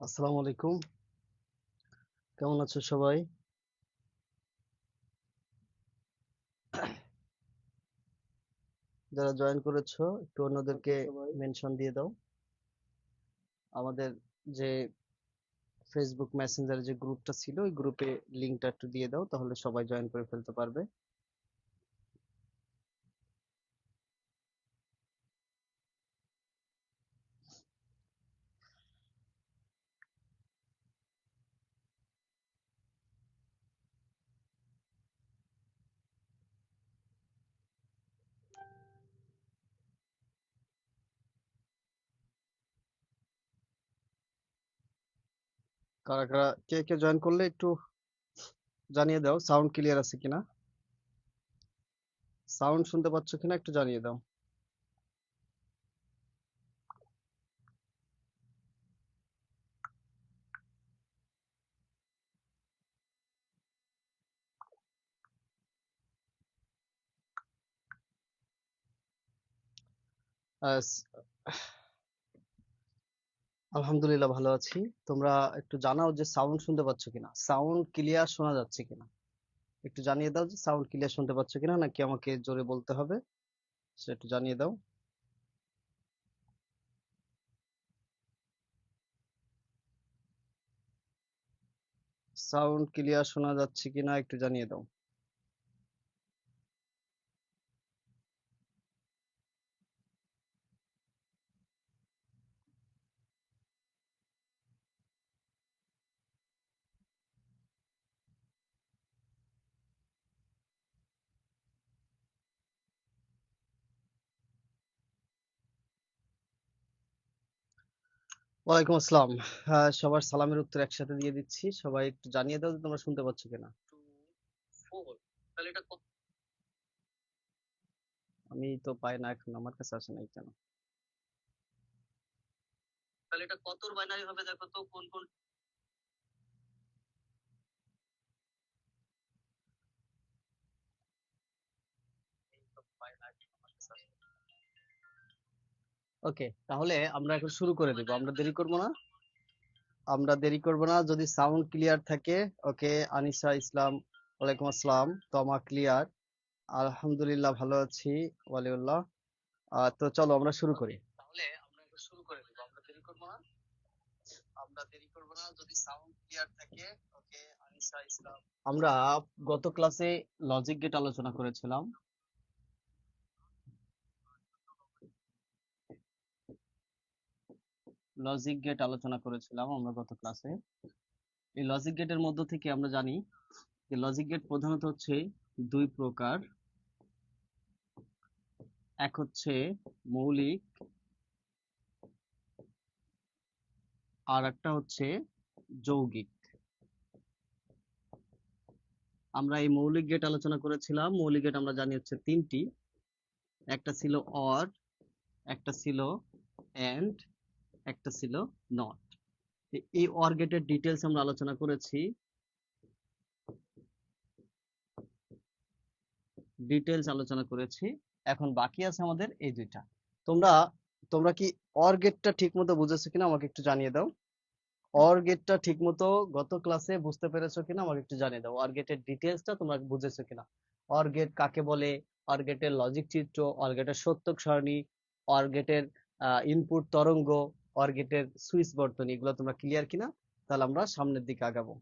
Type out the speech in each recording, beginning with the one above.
আসসালামু আলাইকুম। কেমন আছো সবাই? যারা জয়েন করেছো একটু অন্যদেরকে মেনশন দিয়ে দাও। আমাদের যে ফেসবুক মেসেঞ্জারে যে গ্রুপটা ছিল ওই গ্রুপে লিংকটা একটু দিয়ে দাও, তাহলে সবাই জয়েন করে ফেলতে পারবে। কারা কারা কে কে জয়েন করলে একটু জানিয়ে দাও, সাউন্ড ক্লিয়ার আছে কিনা, সাউন্ড শুনতে পাচ্ছ কিনা একটু জানিয়ে দাও। আহ, আলহামদুলিল্লাহ ভালো আছি। তোমরা একটু জানাও যে সাউন্ড শুনতে পাচ্ছ কিনা, সাউন্ড ক্লিয়ার শোনা যাচ্ছে কিনা। একটু জানিয়ে দাও যে সাউন্ড ক্লিয়ার শুনতে পাচ্ছ কিনা, নাকি আমাকে জোরে বলতে হবে, সেটা একটু জানিয়ে দাও। সাউন্ড ক্লিয়ার শোনা যাচ্ছে কিনা একটু জানিয়ে দাও। ওয়ালাইকুম আসসালাম। হ্যাঁ, সবার সালামের উত্তর একসাথে দিয়ে দিচ্ছি। সবাই একটু জানিয়ে দাও যে তোমরা শুনতে পাচ্ছ কিনা। আমি তো পাই না, এখন আমার কাছে আসে নাই কেন। ওকে, তাহলে আমরা এখন শুরু করে দেবো, আমরা দেরি করব না। যদি সাউন্ড ক্লিয়ার থাকে। ওকে, আনিসা ইসলাম, ওয়ালাইকুম আসসালাম। তমা ক্লিয়ার, আলহামদুলিল্লাহ ভালো আছি, ওয়ালিউল্লাহ। তো চলো আমরা শুরু করি। যদি সাউন্ড ক্লিয়ার থাকে। ওকে, আনিসা ইসলাম। আমরা গত ক্লাসে লজিক গেট আলোচনা করেছিলাম। আমরা গত ক্লাসে এই লজিক গেটের মধ্য থেকে আমরা জানি যে লজিক গেট প্রধানত হচ্ছে দুই প্রকার। এক হচ্ছে মৌলিক, আর একটা হচ্ছে যৌগিক। আমরা এই মৌলিক গেট আলোচনা করেছিলাম। মৌলিক গেট আমরা জানি হচ্ছে তিনটি। একটা ছিল অর, একটা ছিল এন্ড, একটা ছিল নট। এই অর গেটের ডিটেলস আমরা আলোচনা করেছি। এখন বাকি আছে আমাদের এই দুইটা। তোমরা তোমরা কি অর গেটটা ঠিক মতো বুঝেছো কিনা আমাকে একটু জানিয়ে দাও। অর গেটটা ঠিক মতো গত ক্লাসে বুঝতে পেরেছো কিনা আমাকে একটু জানিয়ে দাও। অর গেটের ডিটেলসটা তোমরা বুঝেছো কিনা, অর গেট কাকে বলে, অর গেটের লজিক চিত্র, অর গেটের সত্যক সারণী, অর গেটের ইনপুট তরঙ্গ, অর গেটের সুইচ বর্তনী, এগুলো তোমরা ক্লিয়ার কিনা। তাহলে আমরা সামনের দিকে আগাবো।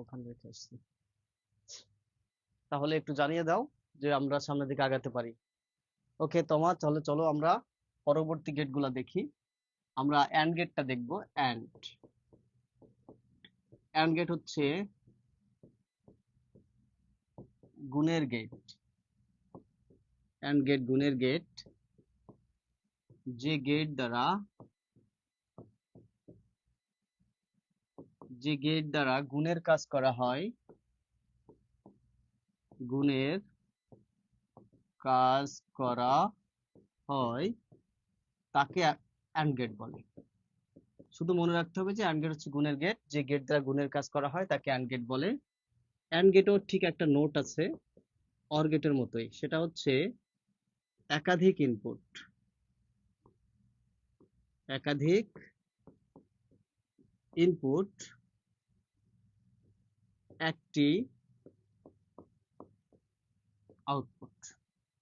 ওখানে রেখে আসছি। তাহলে একটু জানিয়ে দাও যে আমরা সামনের দিকে আগাতে পারি। ওকে তোমার, তাহলে চলো আমরা পরবর্তী গেটগুলা দেখি। আমরা অ্যান্ড গেটটা দেখবো। অ্যান্ড অ্যান্ড গেট হচ্ছে গুণের গেট। অ্যান্ড গেট গুণের গেট, যে গেট দ্বারা গুণের কাজ করা হয়, গুণের কাজ করা হয় তাকে অ্যান্ড গেট বলে। শুধু মনে রাখতে হবে যে অ্যান্ড গেট হচ্ছে গুণের গেট, যে গেট দ্বারা গুণের কাজ করা হয় তাকে অ্যান্ড গেট বলে। অ্যান্ড গেটও ঠিক একটা নোট আছে অর গেটের মতোই, সেটা হচ্ছে একাধিক ইনপুট। একাধিক ইনপুট একটি আউটপুট।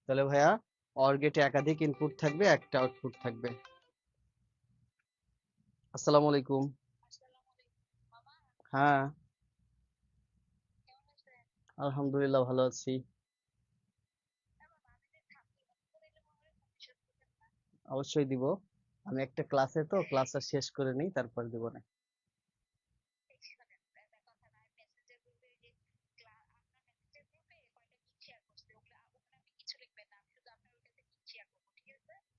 তাহলে ভাইয়া অর গেটে একাধিক ইনপুট থাকবে, একটা আউটপুট থাকবে। আসসালামু আলাইকুম। হ্যাঁ, আলহামদুলিল্লাহ ভালো আছি। অবশ্যই দিব। আমি একটা ক্লাসে তো ক্লাসটা শেষ করে নিই, তারপর দিব না।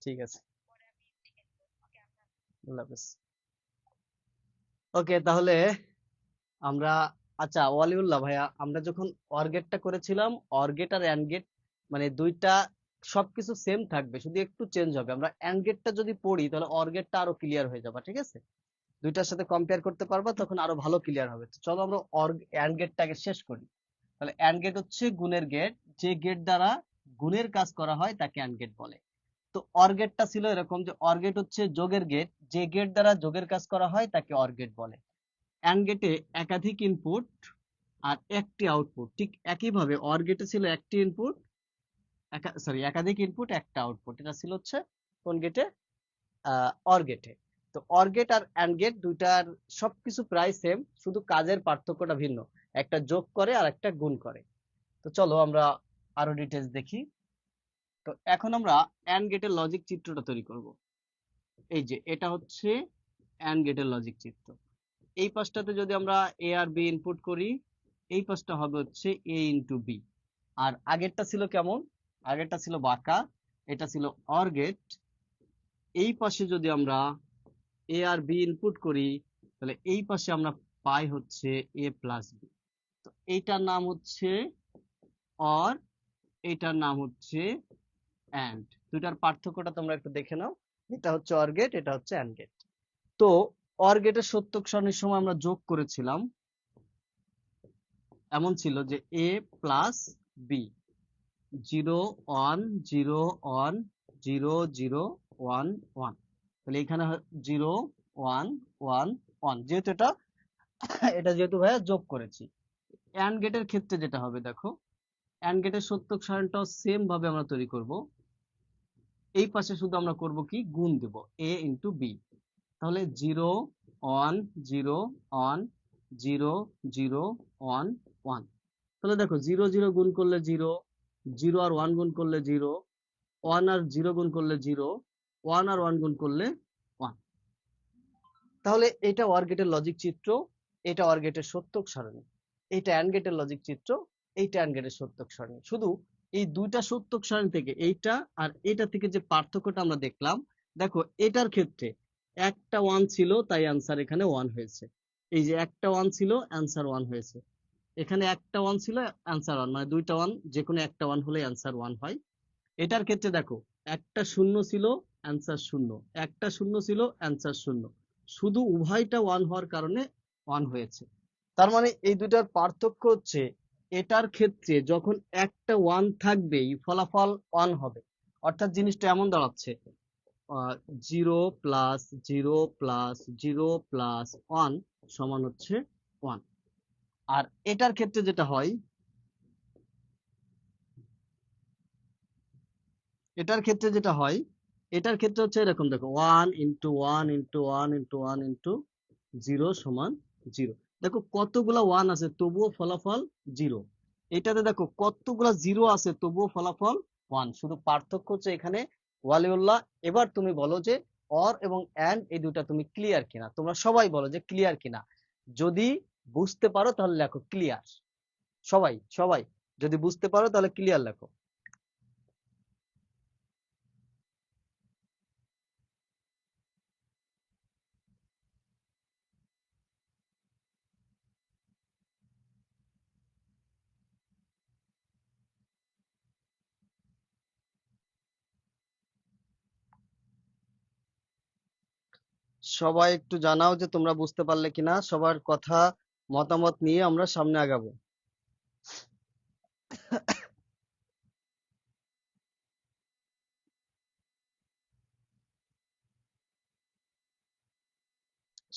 ঠিক আছে, আল্লাহ হাফেজ। ওকে, তাহলে আমরা, আচ্ছা ওয়ালিউল্লাহ ভাইয়া, আমরা যখন অর গেটটা করেছিলাম, অর গেট আর অ্যান্ড গেট মানে দুইটা সবকিছু সেম থাকবে, শুধু একটু চেঞ্জ হবে। আমরা অ্যান্ড গেটটা যদি পড়ি তাহলে অর গেটটা আরো ক্লিয়ার হয়ে যাবে, ঠিক আছে? দুইটার সাথে কম্পেয়ার করতে পারবা, তখন আরো ভালো ক্লিয়ার হবে। তো চলো আমরা অ্যান্ড গেটটাকে শেষ করি। তাহলে অ্যান্ড গেট হচ্ছে গুণের গেট, যে গেট দ্বারা গুণের কাজ করা হয় তাকে অ্যান্ড গেট বলে। তো অর গেটটা ছিল এরকম যে অর গেট হচ্ছে যোগের গেট, যে গেট দ্বারা যোগের কাজ করা হয় তাকে অর গেট বলে। অ্যান্ড গেটে একাধিক ইনপুট আর একটি আউটপুট, ঠিক একইভাবে অর গেটে ছিল একটি ইনপুট, একাধিক ইনপুট একটা আউটপুট, এটা ছিল হচ্ছে কোন গেটে? অর গেটে। তো অর গেট আর অ্যান্ড গেট দুইটার সবকিছু প্রায় সেম, শুধু কাজের পার্থক্যটা ভিন্ন, একটা যোগ করে আর একটা গুণ করে। তো চলো আমরা আরো ডিটেলস দেখি। তো এখন আমরা অ্যান্ড গেটের লজিক চিত্রটা তৈরি করব। এই যে এটা হচ্ছে অ্যান্ড গেটের লজিক চিত্র। এই পাশটাতে যদি আমরা এ আর বি ইনপুট করি, এই পাশটা হবে হচ্ছে এ ইন্টু বি। আর আগেরটা ছিল কেমন? আগেরটা ছিল বাঁকা, এটা ছিল অর গেট। এই পাশে যদি আমরা এ আর বি ইনপুট করি, তাহলে এই পাশে আমরা পাই হচ্ছে এ প্লাস বি। তো এইটার নাম হচ্ছে অর, এইটার নাম হচ্ছে অ্যান্ড। দুটার পার্থক্যটা তোমরা একটু দেখে নাও, এটা হচ্ছে অর গেট, এটা হচ্ছে অ্যান্ড গেট। তো অর গেটের সত্যক সারণীর সময় আমরা যোগ করেছিলাম, এমন ছিল যে এ প্লাস বি, 0 1 0 1 0 0 1 1। তাহলে এখানে 0 1 1 1, যেহেতু এটা এটা যেহেতু ভাইয়া যোগ করেছি। অ্যান্ড গেটের ক্ষেত্রে যেটা হবে দেখো, অ্যান্ড গেটের সত্যক সারণীটাও সেম ভাবে আমরা তৈরি করব। এই পাশে শুধু আমরা করব কি, গুণ দেব এ ইন্টু বি। তাহলে 0 1 0 1 0 0 1 1। তাহলে দেখো 0 0 গুণ করলে 0, 0 আর 1 গুণ করলে 0, 1 আর 0 গুণ করলে 0, 1 আর 1 গুণ করলে 1। তাহলে এটা অর গেটের লজিক চিত্র, এটা অর গেটের সত্যক সারণী। এটা অ্যান্ড গেটের লজিক চিত্র, এইটা অ্যান্ড গেটের সত্যক সারণী। শুধু এই দুইটা সত্যক সারণী থেকে এইটা আর এটা থেকে যে পার্থক্যটা আমরা দেখলাম, দেখো এটার ক্ষেত্রে একটা 1 ছিল তাই অ্যান্সার এখানে 1 হয়েছে। এই যে একটা 1 ছিল, অ্যান্সার 1 হয়েছে। এখানে একটা 1 ছিল, অ্যান্সার 1, মানে দুইটা 1, যে কোনো একটা 1 হলে অ্যান্সার 1 হয়। এটার ক্ষেত্রে দেখো একটা 0 ছিল, অ্যান্সার 0, একটা 0 ছিল, অ্যান্সার 0, শুধু উভয়টা 1 হওয়ার কারণে 1 হয়েছে। তার মানে এই দুটার পার্থক্য হচ্ছে, এটার ক্ষেত্রে যখন একটা 1 থাকবেই ফলাফল 1 হবে। অর্থাৎ জিনিসটা এমন দাঁড়াচ্ছে, 0 + 0 + 0 + 1 সমান হচ্ছে 1। আর এটার ক্ষেত্রে যেটা হয়, এটার ক্ষেত্রে যেটা হয়, এটার ক্ষেত্রে হচ্ছে এরকম, দেখো 1 * 1 * 1 * 1 * 0 সমান 0। দেখো কতগুলা 1 আছে তবুও ফলাফল 0। এটাতে দেখো কতগুলা 0 আছে তবুও ফলাফল 1। শুধু পার্থক্য হচ্ছে এখানে। ওয়ালিউল্লাহ, এবার তুমি বলো যে অর এবং অ্যান্ড এই দুটা তুমি ক্লিয়ার কিনা। তোমরা সবাই বলো যে ক্লিয়ার কিনা। যদি বুঝতে পারো তাহলে লেখো ক্লিয়ার। সবাই সবাই যদি বুঝতে পারো তাহলে ক্লিয়ার লেখো। সবাই একটু জানাও যে তোমরা বুঝতে পারলে কিনা। সবার কথা মতামত নিয়ে আমরা সামনে আগাবো।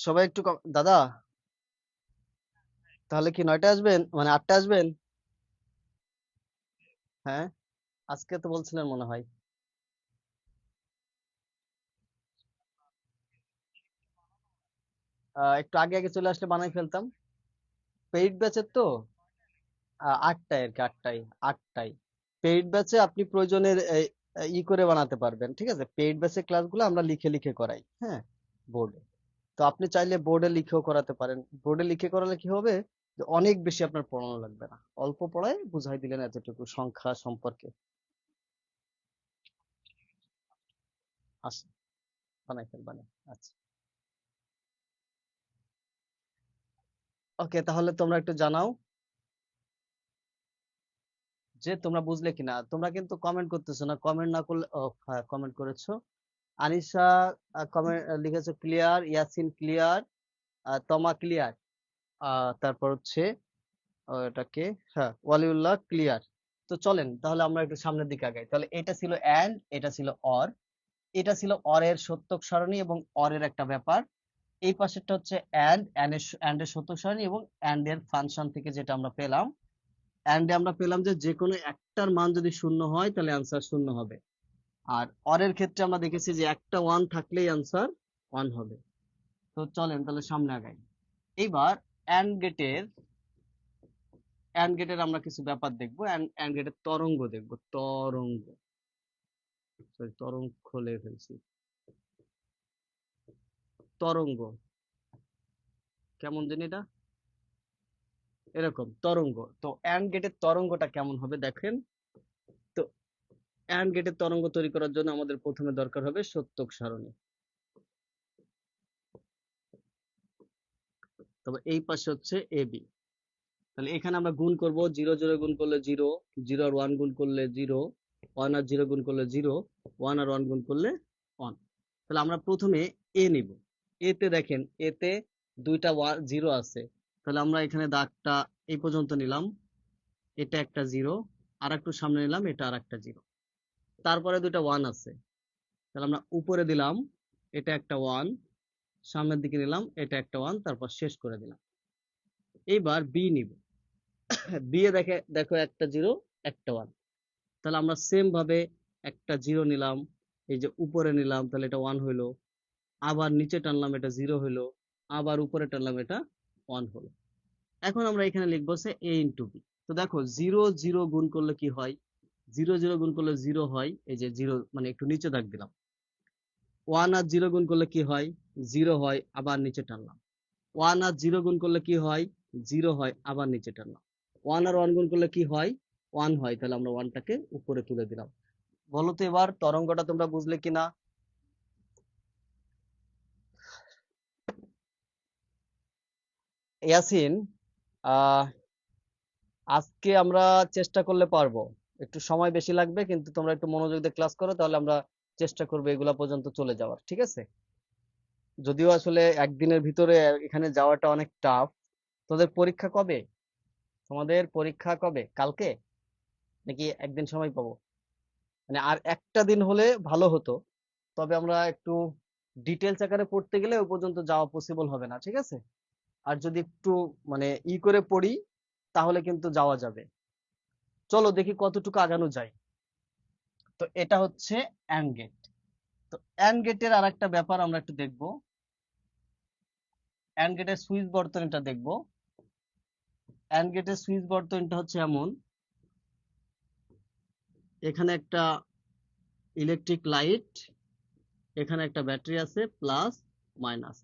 সবাই একটু দাদা, তাহলে কি 9টায় আসবেন, মানে 8টায় আসবেন? হ্যাঁ, আজকে তো বলছিলেন মনে হয়। একটু আগে আগে চলে আসলে বানাই ফেলতাম। পেইড ব্যাচের তো 8টায় আর কি, 8টায়। পেইড ব্যাচে আপনি প্রয়োজনে করে বানাতে পারবেন, ঠিক আছে? পেইড ব্যাচের ক্লাসগুলো আমরা লিখে লিখে করাই, হ্যাঁ, বোর্ডে। তো আপনি চাইলে বোর্ডে লিখেও করাতে পারেন। বোর্ডে লিখে করালে কি হবে, যে অনেক বেশি আপনার পড়ানো লাগবে না, অল্প পড়ায় বুঝাই দিলেন এতটুকু সংখ্যা সম্পর্কে। আচ্ছা, বানাই ফেলবানে। আচ্ছা, ওকে, তাহলে তোমরা একটু জানাও যে তোমরা বুঝলে কিনা। তোমরা কিন্তু কমেন্ট করতেছো না, কমেন্ট না করলে, ও হ্যাঁ কমেন্ট করেছো। আনিশা কমেন্ট লিখেছো clear, Yasin clear, Toma clear, তারপর হচ্ছে এটাকে, হ্যাঁ ওয়ালিউল্লাহ ক্লিয়ার। তো চলেন তাহলে আমরা একটু সামনের দিকে আগাই। তাহলে এটা ছিল অ্যান্ড, এটা ছিল অর, এটা ছিল অর এর সত্যক সারণী এবং অর এর একটা ব্যাপার। এই পাশেরটা হচ্ছে অ্যান্ড, অ্যান্ড এর সত্যক সারণী এবং অ্যান্ড এর ফাংশন থেকে যেটা আমরা পেলাম। অ্যান্ড এ আমরা পেলাম যে যে কোনো একটার মান যদি শূন্য হয় তাহলে অ্যান্সার শূন্য হবে। আর অর এর ক্ষেত্রে আমরা দেখেছি যে একটা ওয়ান থাকলেই অ্যান্সার ওয়ান হবে। তো চলেন তাহলে সামনে আগাই। এইবার অ্যান্ড গেটের, আমরা কিছু ব্যাপার দেখবো। অ্যান্ড গেটের তরঙ্গ দেখবো, তরঙ্গ, সরি তরঙ্গ খুলে ফেলছি। তরঙ্গ কেমন জানি এটা, এরকম তরঙ্গ। তো অ্যান্ড গেটের তরঙ্গটা কেমন হবে দেখেন। তো অ্যান্ড গেটের তরঙ্গ তৈরি করার জন্য আমাদের প্রথমে দরকার হবে সত্যক সারণী। তবে এই পাশে হচ্ছে এ বি। তাহলে এখানে আমরা গুণ করব, জিরো জিরো গুণ করলে জিরো, জিরো আর ওয়ান গুণ করলে জিরো, ওয়ান আর জিরো গুণ করলে জিরো, ওয়ান আর ওয়ান গুণ করলে ওয়ান। তাহলে আমরা প্রথমে এ নিব। এতে দেখেন, এতে দুইটা জিরো আছে। তাহলে আমরা এখানে দাগটা এই পর্যন্ত নিলাম, এটা একটা জিরো, আর একটু সামনে নিলাম, এটা আর একটা জিরো। তারপরে দুইটা ওয়ান আছে, তাহলে আমরা উপরে দিলাম, এটা একটা ওয়ান, সামনের দিকে নিলাম, এটা একটা ওয়ান, তারপর শেষ করে দিলাম। এইবার বি নিব। বি এ দেখে দেখো একটা জিরো, একটা ওয়ান। তাহলে আমরা সেম ভাবে একটা জিরো নিলাম, এই যে উপরে নিলাম, তাহলে এটা ওয়ান হইলো, আবার নিচে টানলাম, এটা জিরো হইলো, আবার উপরে টানলাম, এটা ওয়ান হলো। এখন আমরা এখানে লিখবো সে এ ইন্টু বি। তো দেখো জিরো জিরো গুণ করলে কি হয়, জিরো জিরো গুণ করলে জিরো হয়, এই যে জিরো মানে একটু নিচে দাগ দিলাম। ওয়ান আর জিরো গুণ করলে কি হয়, জিরো হয়, আবার নিচে টানলাম। ওয়ান আর জিরো গুণ করলে কি হয়, জিরো হয়, আবার নিচে টানলাম। ওয়ান আর ওয়ান গুণ করলে কি হয়, ওয়ান হয়, তাহলে আমরা ওয়ানটাকে উপরে তুলে দিলাম। বলো তো এবার তরঙ্গটা তোমরা বুঝলে কিনা। ইয়াসিন, আহ আজকে আমরা চেষ্টা করলে পারবো, একটু সময় বেশি লাগবে, কিন্তু তোমরা একটু মনোযোগ দিয়ে ক্লাস করো, তাহলে আমরা চেষ্টা করবো এগুলা পর্যন্ত চলে যাওয়ার, ঠিক আছে? যদিও আসলে একদিনের ভিতরে এখানে যাওয়াটা অনেক টাফ। তোদের পরীক্ষা কবে, তোমাদের পরীক্ষা কবে, কালকে নাকি একদিন সময় পাবো? মানে আর একটা দিন হলে ভালো হতো, তবে আমরা একটু ডিটেলস আকারে পড়তে গেলে ওই পর্যন্ত যাওয়া পসিবল হবে না, ঠিক আছে? আর যদি একটু মানে করে পড়ি তাহলে কিন্তু যাওয়া যাবে। চলো দেখি কতটুকু আগানো যায়। তো এটা হচ্ছে অ্যান্ড গেট। তো অ্যান্ড গেটের আর একটা ব্যাপার আমরা একটু দেখবো। অ্যান্ড গেটের সুইচ বর্তনীটা দেখবো। অ্যান্ড গেটের সুইচ বর্তনীটা হচ্ছে এমন, এখানে একটা ইলেকট্রিক লাইট, এখানে একটা ব্যাটারি আছে, প্লাস মাইনাস।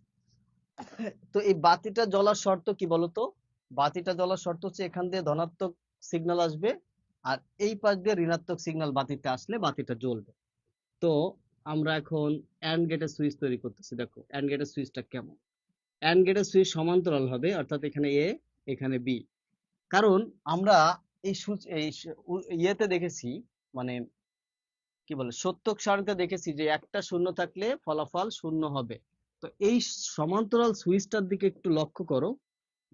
তো এই বাতিটা জ্বলার শর্ত কি বলতো? বাতিটা জ্বলার শর্ত হচ্ছে এখান দিয়ে ধনাত্মক সিগন্যাল আসবে, আর এই পাশ দিয়ে ঋণাত্মক সিগন্যাল বাতিতে আসলে বাতিটা জ্বলবে। তো আমরা এখন অ্যান্ড গেটের সুইচ তৈরি করতেছি। দেখো অ্যান্ড গেটের সুইচটা কেমন। অ্যান্ড গেটের সুইচ সমান্তরাল হবে, অর্থাৎ এখানে এ, এখানে বি। কারণ আমরা এই সুইচ ইয়েতে দেখেছি, মানে কি বলে, সত্যক সারণীতে দেখেছি যে একটা শূন্য থাকলে ফলাফল শূন্য হবে। তো এই সমান্তরাল সুইচটার দিকে একটু লক্ষ্য করো,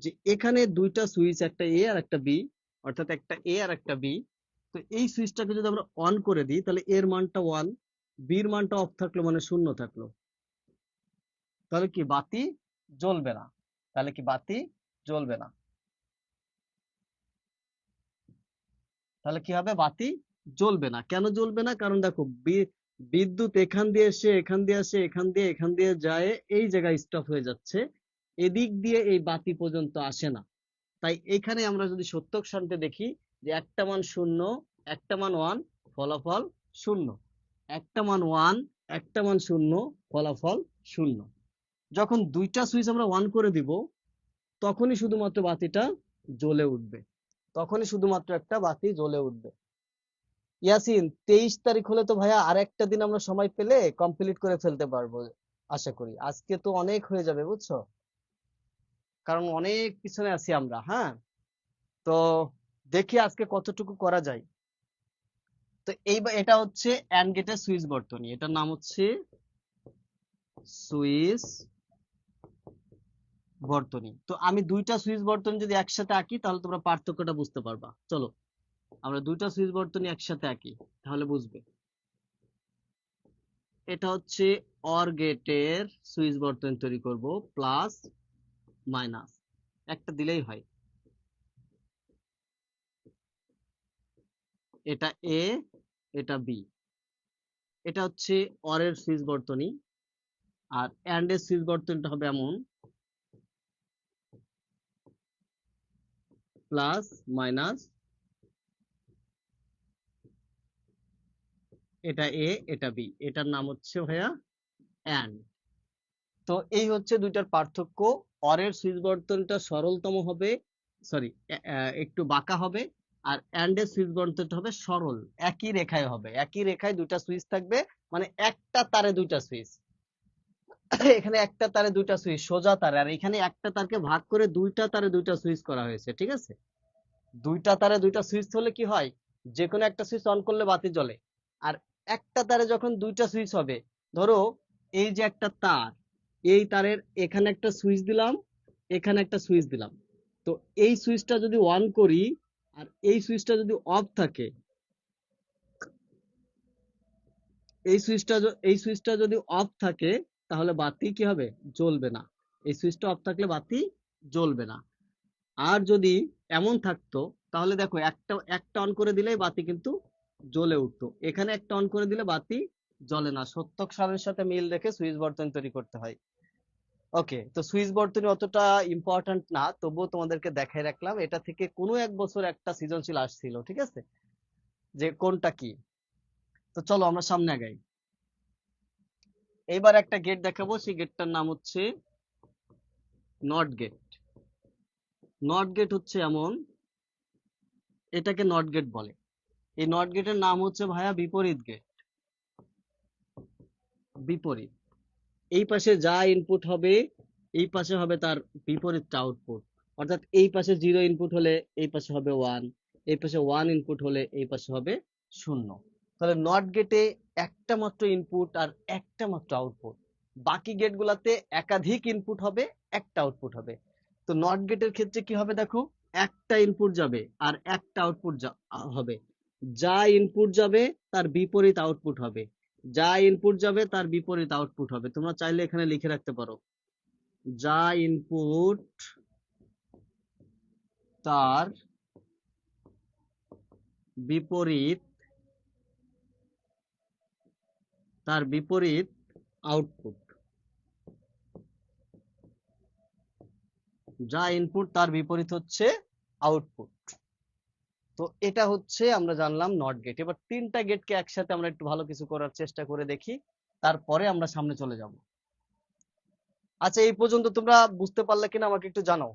যে এখানে দুইটা সুইচ, একটা এ আর একটা বি, অর্থাৎ একটা এ আর একটা বি। তো এই সুইচটাকে যদি আমরা অন করে দিই তাহলে এর মানটা ওয়ান, বির মানটা অফ থাকলো, মানে শূন্য থাকলো। তাহলে কি বাতি জ্বলবে না। তাহলে কি বাতি জ্বলবে না। তাহলে কি হবে? বাতি জ্বলবে না। কেন জ্বলবে না? কারণ দেখো বিদ্যুৎ এখান দিয়ে এসে এখান দিয়ে আসে, এখান দিয়ে যায়, এই জায়গায় স্টপ হয়ে যাচ্ছে, এদিক দিয়ে এই বাতি পর্যন্ত আসে না। তাই এখানে আমরা যদি সত্যক সারণীতে দেখি যে একটা মান 0, একটা মান 1, ফলাফল 0, একটা মান 1, একটা মান 0, ফলাফল 0। যখন দুইটা সুইচ আমরা অন করে দিব তখনই শুধুমাত্র বাতিটা জ্বলে উঠবে, তখনই শুধুমাত্র একটা বাতি জ্বলে উঠবে। ইয়াসিন, 23 তারিখ হলে তো ভাইয়া আর একটা দিন আমরা সময় পেলে কমপ্লিট করে ফেলতে পারবো আশা করি। আজকে তো অনেক হয়ে যাবে বুঝছো, কারণ অনেক পিছনে আছি আমরা। হ্যাঁ, তো দেখি আজকে কতটুকু করা যায়। তো এইবার এটা হচ্ছে অ্যান্ড গেটের সুইচ বর্তনী, এটার নাম হচ্ছে সুইচ বর্তনী। তো আমি দুইটা সুইচ বর্তনী যদি একসাথে আঁকি তাহলে তোমরা পার্থক্যটা বুঝতে পারবা। চলো আমরা দুইটা সুইচ বর্তনী একসাথে আঁকি, তাহলে বুঝবে। এটা হচ্ছে অর গেটের সুইচ বর্তনী তৈরি করব, প্লাস মাইনাস একটা দিলেই হয়। এটা এ, এটা বি। এটা হচ্ছে অর এর সুইচ বর্তনী। আর অ্যান্ড এর সুইচ বর্তনীটা হবে এমন, প্লাস মাইনাস, এটা এ, এটা বি, এটার নাম হচ্ছে ভাইয়া অ্যান্ড। তো এই হচ্ছে দুইটার পার্থক্য। অরের সুইচ বর্তনীটা সরলতম হবে, সরি একটু বাঁকা হবে, আর অ্যান্ড এর সুইচ বর্তনীটা হবে সরল, একই রেখায় হবে, একই রেখায় দুইটা সুইচ থাকবে, মানে একটা তারে দুইটা সুইচ। এখানে একটা তারে দুইটা সুইচ সোজা তারে, আর এখানে একটা তারকে ভাগ করে দুইটা তারে দুইটা সুইচ করা হয়েছে, ঠিক আছে? দুইটা তারে দুইটা সুইচ হলে কি হয়, যে কোনো একটা সুইচ অন করলে বাতি জ্বলে। আর একটা তারে যখন দুইটা সুইচ হবে, ধরো এই যে একটা তার, এই তারের এখানে একটা সুইচ দিলাম, এখানে একটা সুইচ দিলাম, তো এই সুইচটা যদি অন করি আর এই সুইচটা যদি অফ থাকে, এই সুইচটা যদি অফ থাকে তাহলে বাতি কি হবে? জ্বলবে না। এই সুইচটা অফ থাকলে বাতি জ্বলবে না। আর যদি এমন থাকতো তাহলে দেখো একটা একটা অন করে দিলেই বাতি কিন্তু জ্বলে উঠতো, এখানে একটা অন করে দিলে বাতি জ্বলে না। সত্যক সারণীর সাথে মিল রেখে সুইচ বর্তনী তৈরি করতে হয়। ওকে, তো সুইচ বর্তনী অতটা ইম্পর্ট্যান্ট না, তবুও তোমাদেরকে দেখাই রাখলাম। এটা থেকে কোনো এক বছর একটা সৃজনশীল আসছিল, ঠিক আছে, যে কোনটা কি। তো চলো আমরা সামনে আগাই। এইবার একটা গেট দেখাবো, সেই গেটটার নাম হচ্ছে নট গেট। নট গেট হচ্ছে এমন, এটাকে নট গেট বলে। এই নট গেটের নাম হচ্ছে ভাইয়া বিপরীত গেট। বিপরীত, এই পাশে যা ইনপুট হবে এই পাশে হবে তার বিপরীতটা আউটপুট। অর্থাৎ এই পাশে 0 ইনপুট হলে এই পাশে হবে 1, এই পাশে 1 ইনপুট হলে এই পাশে হবে 0। তাহলে নট গেটে একটা মাত্র ইনপুট আর একটা মাত্র আউটপুট। বাকি গেট গুলাতে একাধিক ইনপুট হবে, একটা আউটপুট হবে। তো নট গেটের ক্ষেত্রে কি হবে দেখো, একটা ইনপুট যাবে আর একটা আউটপুট হবে। যা ইনপুট যাবে তার বিপরীত আউটপুট হবে, যা ইনপুট যাবে তার বিপরীত আউটপুট হবে। তোমরা চাইলে এখানে লিখে রাখতে পারো, যা ইনপুট তার বিপরীত, তার বিপরীত আউটপুট। যা ইনপুট তার বিপরীত হচ্ছে আউটপুট। তো এটা হচ্ছে আমরা জানলাম নট গেট। এবার তিনটা গেটকে একসাথে আমরা একটু ভালো কিছু করার চেষ্টা করে দেখি, তারপরে আমরা সামনে চলে যাব। আচ্ছা, এই পর্যন্ত তোমরা বুঝতে পারলে কিনা আমাকে একটু জানাও।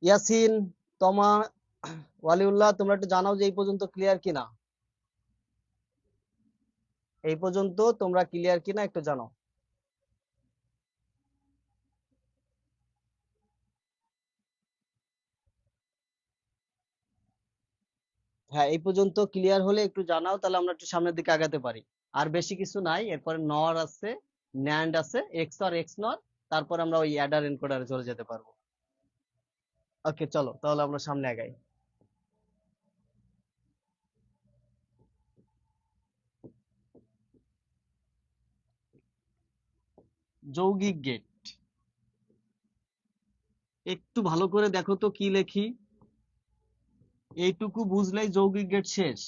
ইয়াসিন, তমা, ওয়ালিউল্লাহ, তোমরা একটু জানাও যে এই পর্যন্ত ক্লিয়ার কিনা। এই পর্যন্ত তোমরা ক্লিয়ার কিনা একটু জানাও। হ্যাঁ, এই পর্যন্ত ক্লিয়ার হলে একটু জানাও, তাহলে আমরা একটু সামনের দিকে আগাতে পারি। আর বেশি কিছু নাই, এরপরে নর আছে, ন্যান্ড আছে, এক্স আর এক্স নর, তারপর আমরা ওই অ্যাডার এনকোডারে চলে যেতে পারবো। ওকে, চলো তাহলে আমরা সামনে আগাই। যৌগিক গেট। একটু ভালো করে দেখো তো কি লেখি, এইটুকু বুঝলেই যৌগিক গেট শেষ।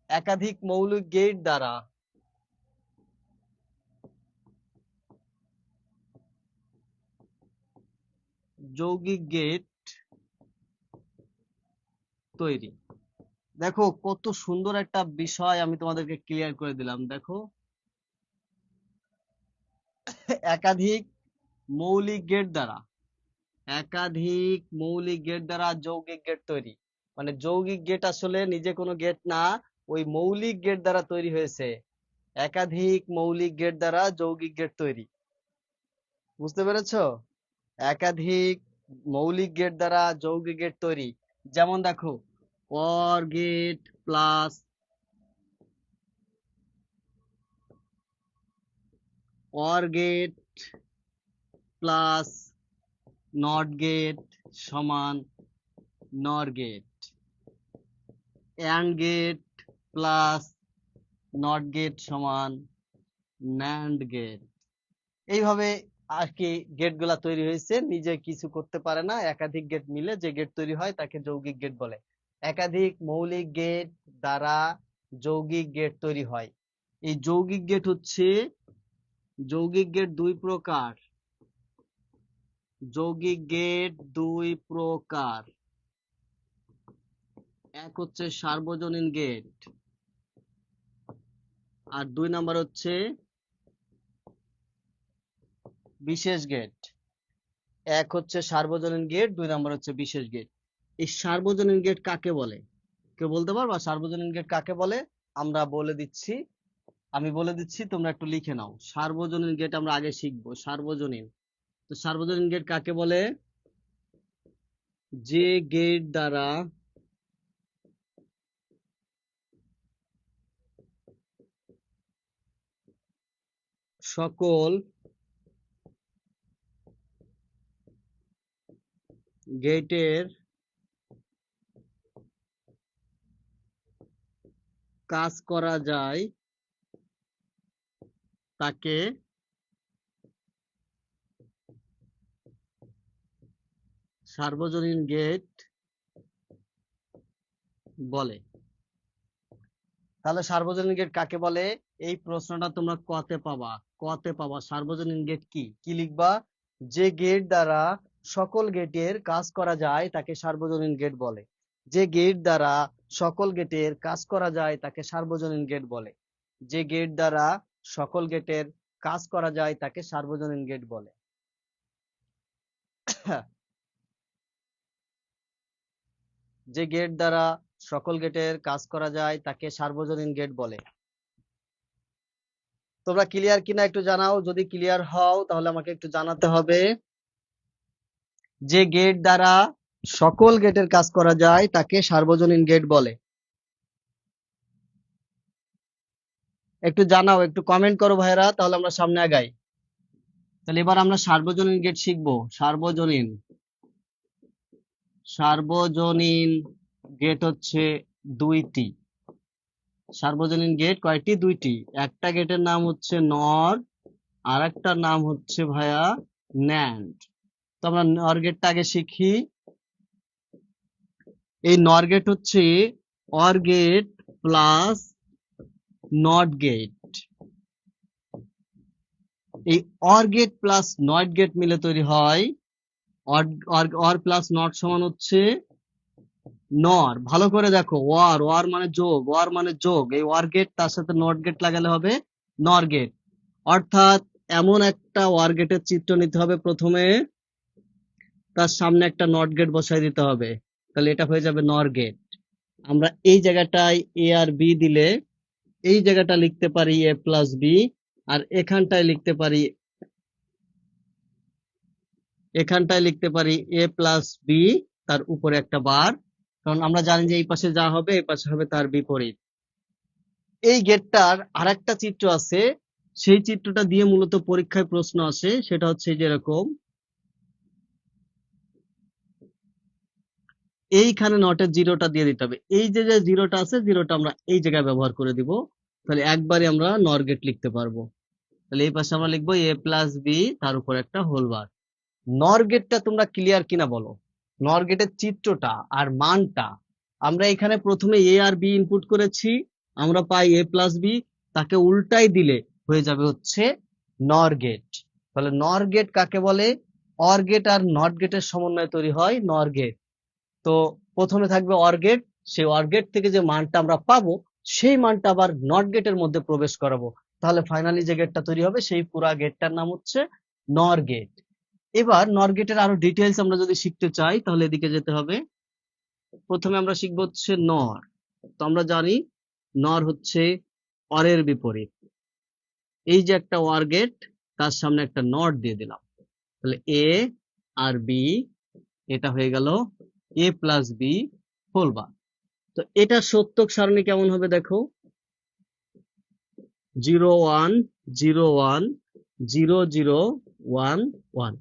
একাধিক মৌলিক গেট দ্বারা যৌগিক গেট তৈরি। দেখো কত সুন্দর একটা বিষয় আমি তোমাদেরকে ক্লিয়ার করে দিলাম। দেখো, একাধিক মৌলিক গেট দ্বারা, একাধিক মৌলিক গেট দ্বারা যৌগিক গেট তৈরি। মানে যৌগিক গেট আসলে নিজে কোনো গেট না, ওই মৌলিক গেট দ্বারা তৈরি হয়েছে। একাধিক মৌলিক গেট দ্বারা যৌগিক গেট তৈরি। বুঝতে পেরেছো? একাধিক মৌলিক গেট দ্বারা যৌগিক গেট তৈরি। যেমন দেখো, OR gate plus OR gate plus not gate সমান NOR gate. AND gate plus not gate সমান ন্যান্ড গেট। এইভাবে আর কি গেট গুলা তৈরি হয়েছে, নিজে কিছু করতে পারে না, একাধিক গেট মিলে যে গেট তৈরি হয় তাকে যৌগিক গেট বলে। একাধিক মৌলিক গেট দ্বারা যৌগিক গেট তৈরি হয়। এই যৌগিক গেট হচ্ছে, যৌগিক গেট দুই প্রকার। যৌগিক গেট দুই প্রকার। এক হচ্ছে সার্বজনীন গেট, আর দুই নাম্বার হচ্ছে বিশেষ গেট। এক হচ্ছে সার্বজনীন গেট, দুই নাম্বার হচ্ছে বিশেষ গেট। এই সার্বজনীন গেট কাকে বলে? কেউ বলতে পারবা সার্বজনীন গেট কাকে বলে? আমরা বলে দিচ্ছি, আমি বলে দিচ্ছি, তোমরা একটু লিখে নাও। সার্বজনীন গেট আমরা আগে শিখবো। সার্বজনীন, তো সার্বজনীন গেট কাকে বলে? যে গেট দ্বারা সকল গেটের কাজ করা যায় তাকে সার্বজনীন গেট বলে। তাহলে সার্বজনীন গেট কাকে বলে? এই প্রশ্নটা তোমরা কতে পাবা, কতে পাবা। সার্বজনীন গেট কি কি লিখবা? যে গেট দ্বারা সকল গেটের কাজ করা যায় তাকে সার্বজনীন গেট বলে। যে গেট দ্বারা সকল গেটের কাজ করা যায় তাকে সার্বজনীন গেট বলে। যে গেট দ্বারা সকল গেটের কাজ করা যায় তাকে সার্বজনীন গেট বলে। যে গেট দ্বারা সকল গেটের কাজ করা যায় তাকে সার্বজনীন গেট বলে। তোমরা ক্লিয়ার কিনা একটু জানাও। যদি ক্লিয়ার হও তাহলে আমাকে একটু জানাতে হবে। যে গেট দ্বারা সকল গেটের কাজ করা যায় তাকে সার্বজনীন গেট বলে। একটু জানাও, একটু কমেন্ট করো ভাইরা, তাহলে আমরা সামনে আগাই। তাহলে এবার আমরা সার্বজনীন গেট শিখবো। সার্বজনীন, সার্বজনীন গেট হচ্ছে দুইটি। সার্বজনীন গেট কয়টি? দুইটি। একটা গেটের নাম হচ্ছে নর, আর একটা নাম হচ্ছে ভাইয়া ন্যান্ড। তো আমরা নর গেটটা আগে শিখি। এই নর গেট হচ্ছে or gate plus not gate. এই or gate plus not gate মিলে তৈরি হয় অর প্লাস নট সমান হচ্ছে নর। ভালো করে দেখো, ওয়ার, ওয়ার মানে যোগ, ওয়ার মানে যোগ। এই ওয়ার গেট তার সাথে নট গেট লাগালে হবে নর গেট। অর্থাৎ এমন একটা ওয়ার গেটের চিত্র নিতে হবে, প্রথমে তার সামনে একটা নট গেট বসাই দিতে হবে, তাহলে এটা হয়ে যাবে নর গেট। আমরা এই জায়গাটায় এ আর বি দিলে এই জায়গাটা লিখতে পারি এ প্লাস বি, আর এখানটায় লিখতে পারি এ প্লাস বি, তার উপরে একটা বার। কারণ আমরা জানি যে এই পাশে যা হবে এই পাশে হবে তার বিপরীত। এই গেটটার আরেকটা চিত্র আছে, সেই চিত্রটা দিয়ে মূলত পরীক্ষায় প্রশ্ন আসে। সেটা হচ্ছে যেরকম এইখানে নটের জিরোটা দিয়ে দিতে হবে। এই যে যে জিরোটা আছে, জিরোটা আমরা এই জায়গায় ব্যবহার করে দিব। তাহলে একবারে আমরা নর গেট লিখতে পারবো। তাহলে এই পাশে আমরা লিখবো এ প্লাস বি, তার উপর একটা হোল বার। নর গেটটা তোমরা ক্লিয়ার কিনা বলো? নর গেটের চিত্রটা আর মানটা, আমরা এখানে প্রথমে এ আর বি ইনপুট করেছি, আমরা পাই এ প্লাস বি, তাকে উল্টাই দিলে হয়ে যাবে হচ্ছে নর গেট। তাহলে নর গেট কাকে বলে? অর গেট আর নট গেটের সমন্বয়ে তৈরি হয় নর গেট। তো প্রথমে থাকবে অর গেট, সেই অর গেট থেকে যে মানটা আমরা পাবো, সেই মানটা আবার নট গেটের মধ্যে প্রবেশ করাবো, তাহলে ফাইনালি যে গেটটা তৈরি হবে সেই পুরা গেটটার নাম হচ্ছে নর গেট। এবার নর গেটের আরো ডিটেইলস আমরা যদি শিখতে চাই, তাহলে এদিকে যেতে হবে। প্রথমে আমরা শিখবো হচ্ছে নর। তো আমরা জানি নর হচ্ছে অরের বিপরীত। এই যে একটা অর গেট, তার সামনে একটা নট দিয়ে দিলাম, তাহলে এ আর বি, এটা হয়ে গেল এ প্লাস বি হোল বার। তো এটা সত্যক সারণী কেমন হবে দেখো, 0 1 0 1 0 0 1 1।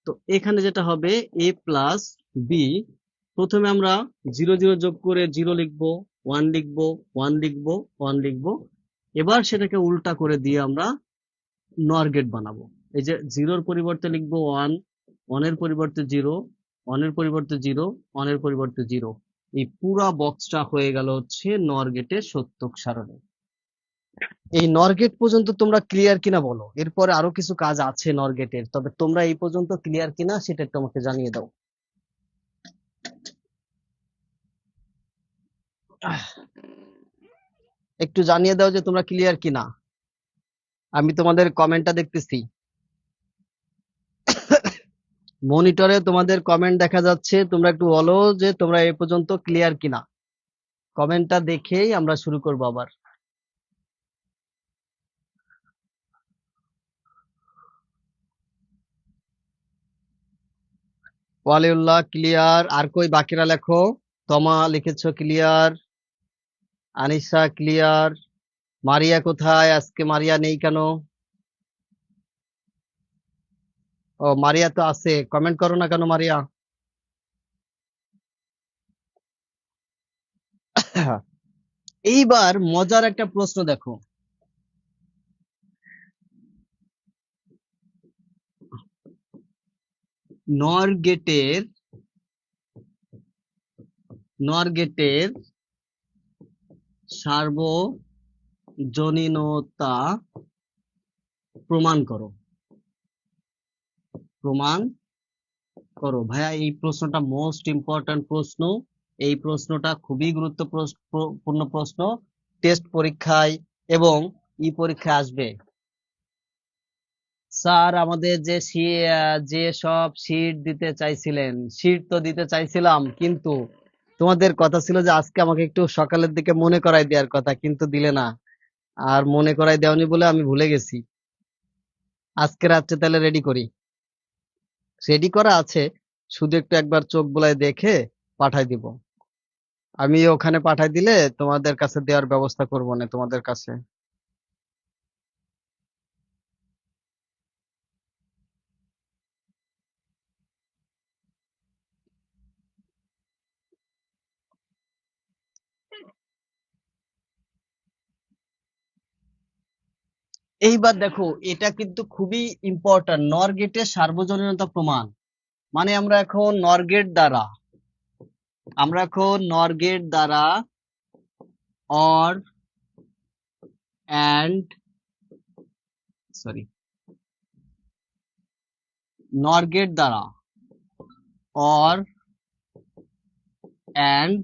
তো এখানে যেটা হবে এ প্লাস বি, প্রথমে আমরা 0 0 যোগ করে 0 লিখবো, 1 লিখবো, 1 লিখবো, 1 লিখবো। এবার সেটাকে উল্টা করে দিয়ে আমরা নর গেট বানাবো। এই যে 0-র পরিবর্তে লিখবো 1, 1 এর পরিবর্তে 0, 1 এর পরিবর্তে 0, 1 এর পরিবর্তে 0। এই পুরা বক্সটা হয়ে গেল হচ্ছে নর গেটের সত্যক সারণী। এই নর গেট পর্যন্ত তোমরা ক্লিয়ার কিনা বলো? এরপরে আরো কিছু কাজ আছে নর গেটের, তবে তোমরা এই পর্যন্ত ক্লিয়ার কিনা সেটা একটু আমাকে জানিয়ে দাও। একটু জানিয়ে দাও যে তোমরা ক্লিয়ার কিনা। আমি তোমাদের কমেন্টটা দেখতেছি, মনিটরে তোমাদের কমেন্ট দেখা যাচ্ছে। তোমরা একটু বলো যে তোমরা এই পর্যন্ত ক্লিয়ার কিনা। কমেন্টটা দেখেই আমরা শুরু করবো আবার। ওয়ালিউল্লাহ ক্লিয়ার। আর কই বাকিরা লেখো। তমা লিখেছো ক্লিয়ার, আনিসা ক্লিয়ার। মারিয়া কোথায়? আজকে মারিয়া নেই কেন? ও মারিয়া তো আছে, কমেন্ট করো না কেন মারিয়া? এইবার মজার একটা প্রশ্ন দেখো, নর গেটের সার্বজনীনতা প্রমাণ করো। প্রমাণ করো। ভাইয়া এই প্রশ্নটা মোস্ট ইম্পর্ট্যান্ট প্রশ্ন। এই প্রশ্নটা খুবই গুরুত্বপূর্ণ প্রশ্ন, টেস্ট পরীক্ষায় এবং ই পরীক্ষায় আসবে। স্যার আমাদের যে সব শীট দিতে চাইছিলেন, শীট তো দিতে চাইছিলাম, কিন্তু তোমাদের কথা ছিল যে আজকে আমাকে একটু সকালের দিকে মনে করাই দেওয়ার কথা, কিন্তু দিলে না। আর মনে করাই দেওনি বলে আমি ভুলে গেছি। আজকে রাত্রে তাহলে রেডি করি। রেডি করা আছে, শুধু একটু একবার চোখ বুলায় দেখে পাঠাই দিব। আমি ওখানে পাঠাই দিলে তোমাদের কাছে দেওয়ার ব্যবস্থা করবো না তোমাদের কাছে। এইবার দেখো, এটা কিন্তু খুবই ইম্পর্ট্যান্ট, নর গেটের সার্বজনীনতা প্রমাণ। মানে আমরা এখন নর গেট দ্বারা অর অ্যান্ড সরি নর গেট দ্বারা অর অ্যান্ড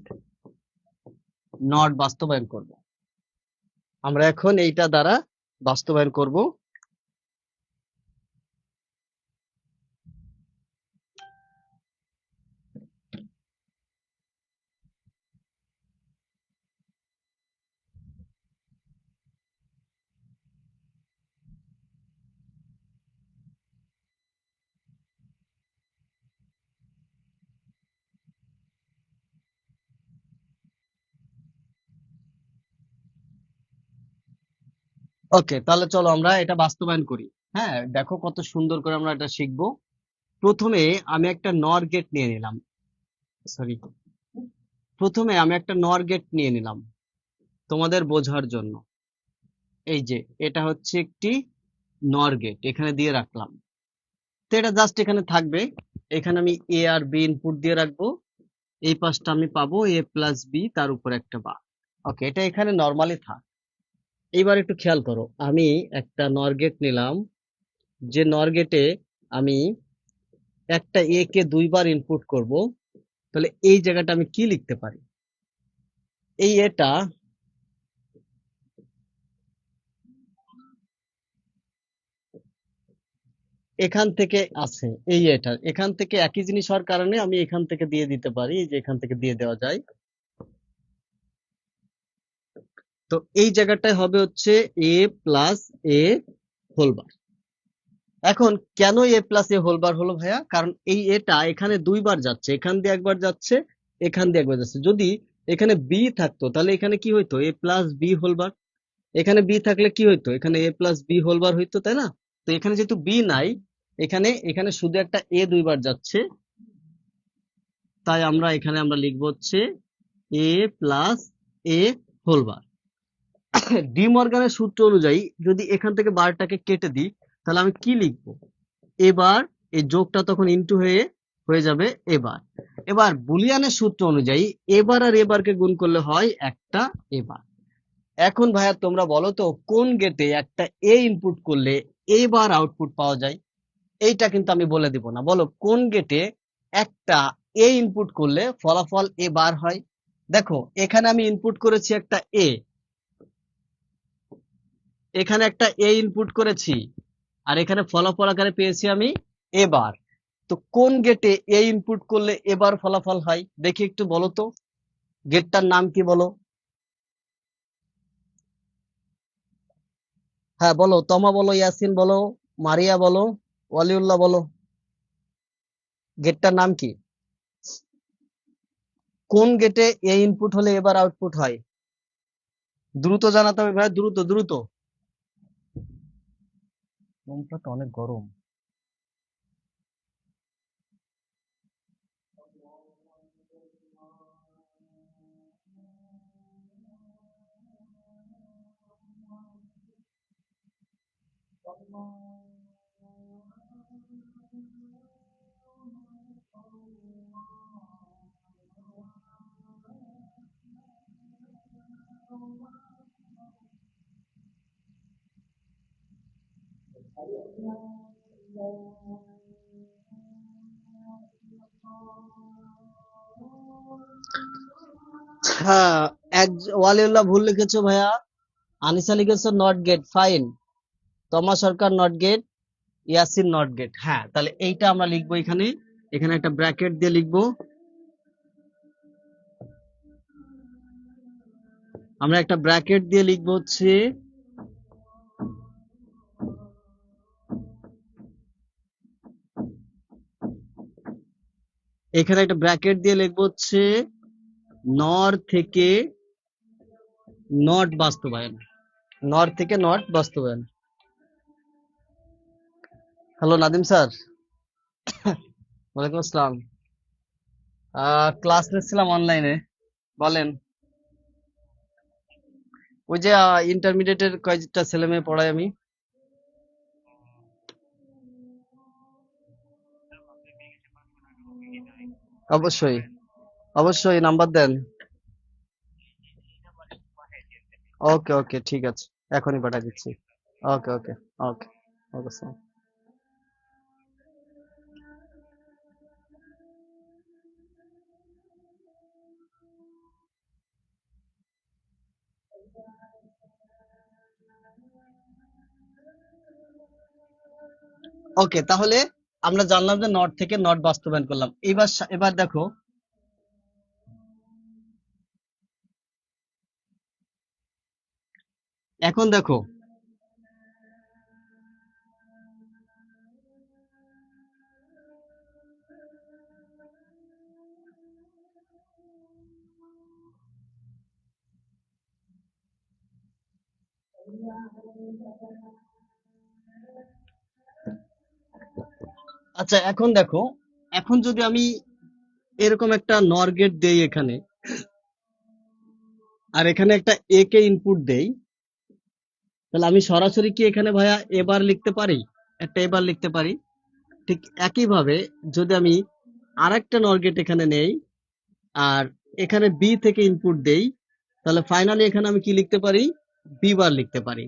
নট বাস্তবায়ন করব। আমরা এখন এইটা দ্বারা বাস্তবায়ন করব। ওকে, তাহলে চলো আমরা এটা বাস্তবায়ন করি। হ্যাঁ, দেখো কত সুন্দর করে আমরা এটা শিখবো। প্রথমে আমি একটা নর গেট নিয়ে নিলাম। সরি, প্রথমে আমি একটা নর গেট নিয়ে নিলাম তোমাদের বোঝার জন্য। এই যে এটা হচ্ছে একটি নর গেট, এখানে দিয়ে রাখলাম। তো এটা জাস্ট এখানে থাকবে। এখানে আমি এ আর বি ইনপুট দিয়ে রাখবো। এই পাশটা আমি পাবো এ প্লাস বি, তার উপর একটা বার। ওকে, এটা এখানে নর্মালি থাক। এবার একটু খেয়াল করো, আমি একটা নর গেট নিলাম, যে নর গেটে আমি একটা এ কে দুইবার ইনপুট করব। তাহলে এই জায়গাটা আমি কি লিখতে পারি? এই এটা এখান থেকে আছে, এই এটা এখান থেকে একই জিনিস হওয়ার কারণে আমি এখান থেকে দিয়ে দিতে পারি, এই যে এখান থেকে দিয়ে দেওয়া যায়। তো এই জায়গাটায় হবে হচ্ছে এ প্লাস এ হোল বার। এখন কেন এ প্লাস এ হোল বার হলো ভাইয়া? কারণ এই এটা এখানে দুইবার যাচ্ছে, এখান দিয়ে একবার যাচ্ছে, এখান দিয়ে একবার যাচ্ছে। যদি এখানে বি থাকতো তাহলে এখানে কি হইতো? এ প্লাস বি হোল বার। এখানে বি থাকলে কি হইতো? এখানে এ প্লাস বি হোল বার হইতো, তাই না? তো এখানে যেহেতু বি নাই, এখানে এখানে শুধু একটা এ দুইবার যাচ্ছে, তাই আমরা লিখবো হচ্ছে এ প্লাস এ হোল বার। ডি মর্গানের সূত্র অনুযায়ী যদি এখান থেকে বারটাকে কেটে দিই, তাহলে আমি কি লিখবো? এবার এই যোগটা তখন ইনটু হয়ে হয়ে যাবে এবার। এবার বুলিয়ানের সূত্র অনুযায়ী এবার আর এবারকে গুণ করলে হয় একটা এবার। এখন ভাইয়া তোমরা বলো তো, কোন গেটে একটা এ ইনপুট করলে এবার আউটপুট পাওয়া যায়? এইটা কিন্তু আমি বলে দিব না। বলো কোন গেটে একটা এ ইনপুট করলে ফলাফল এ বার হয়? দেখো এখানে আমি ইনপুট করেছি একটা এ, এখানে একটা এ ইনপুট করেছি, আর এখানে ফলাফল আকারে পেয়েছি আমি এবার। তো কোন গেটে এ ইনপুট করলে এবার ফলাফল হয় দেখি একটু বলো তো। গেটটার নাম কি বলো? হ্যাঁ বলো, তমা বলো, ইয়াসিন বলো, মারিয়া বলো, ওয়ালিউল্লাহ বলো। গেটটার নাম কি? কোন গেটে এ ইনপুট হলে এবার আউটপুট হয়? দ্রুত জানাতে হবে ভাই, দ্রুত দ্রুত। রুমটা তো অনেক গরম। হ্যাঁ, ওয়ালিউল্লাহ ভুল লিখেছো ভাইয়া। আনিসা লিখেছো not gate, fine. Toma Sarkar not gate, Yasin not gate. হ্যাঁ, তাহলে এইটা আমরা লিখবো এখানে, এখানে একটা ব্র্যাকেট দিয়ে লিখবো। আমরা একটা ব্র্যাকেট দিয়ে লিখবো হচ্ছে এখানে একটা ব্র্যাকেট দিয়ে লিখবো হচ্ছে নর থেকে নট বাস্তবায়ন, নর থেকে নট বাস্তবায়ন। Hello Nadim sir. ওয়ালাইকুম আসসালাম। ক্লাস নিচ্ছিলাম অনলাইনে, বলেন। ওই যে ইন্টারমিডিয়েটের কয়েকটা ছেলে মেয়ে পড়াই আমি। অবশ্যই, অবশ্যই নাম্বার দেন। ওকে ওকে, ঠিক আছে, এখনই পাঠিয়ে দিচ্ছি। ওকে ওকে ওকে ওকে স্যার। ওকে, তাহলে আমরা জানলাম যে নট থেকে নট বাস্তবায়ন করলাম। এবার এবার দেখো, এখন দেখো, আচ্ছা এখন দেখো, এখন যদি আমি এরকম একটা নর গেট দেই এখানে, আর এখানে একটা এ কে ইনপুট দেই, তাহলে আমি সরাসরি কি এখানে ভাইয়া এবার লিখতে পারি? একটা এবার লিখতে পারি। ঠিক একইভাবে যদি আমি আরেকটা নর গেট এখানে নেই আর এখানে বি থেকে ইনপুট দেই, তাহলে ফাইনালি এখানে আমি কি লিখতে পারি? বি বার লিখতে পারি।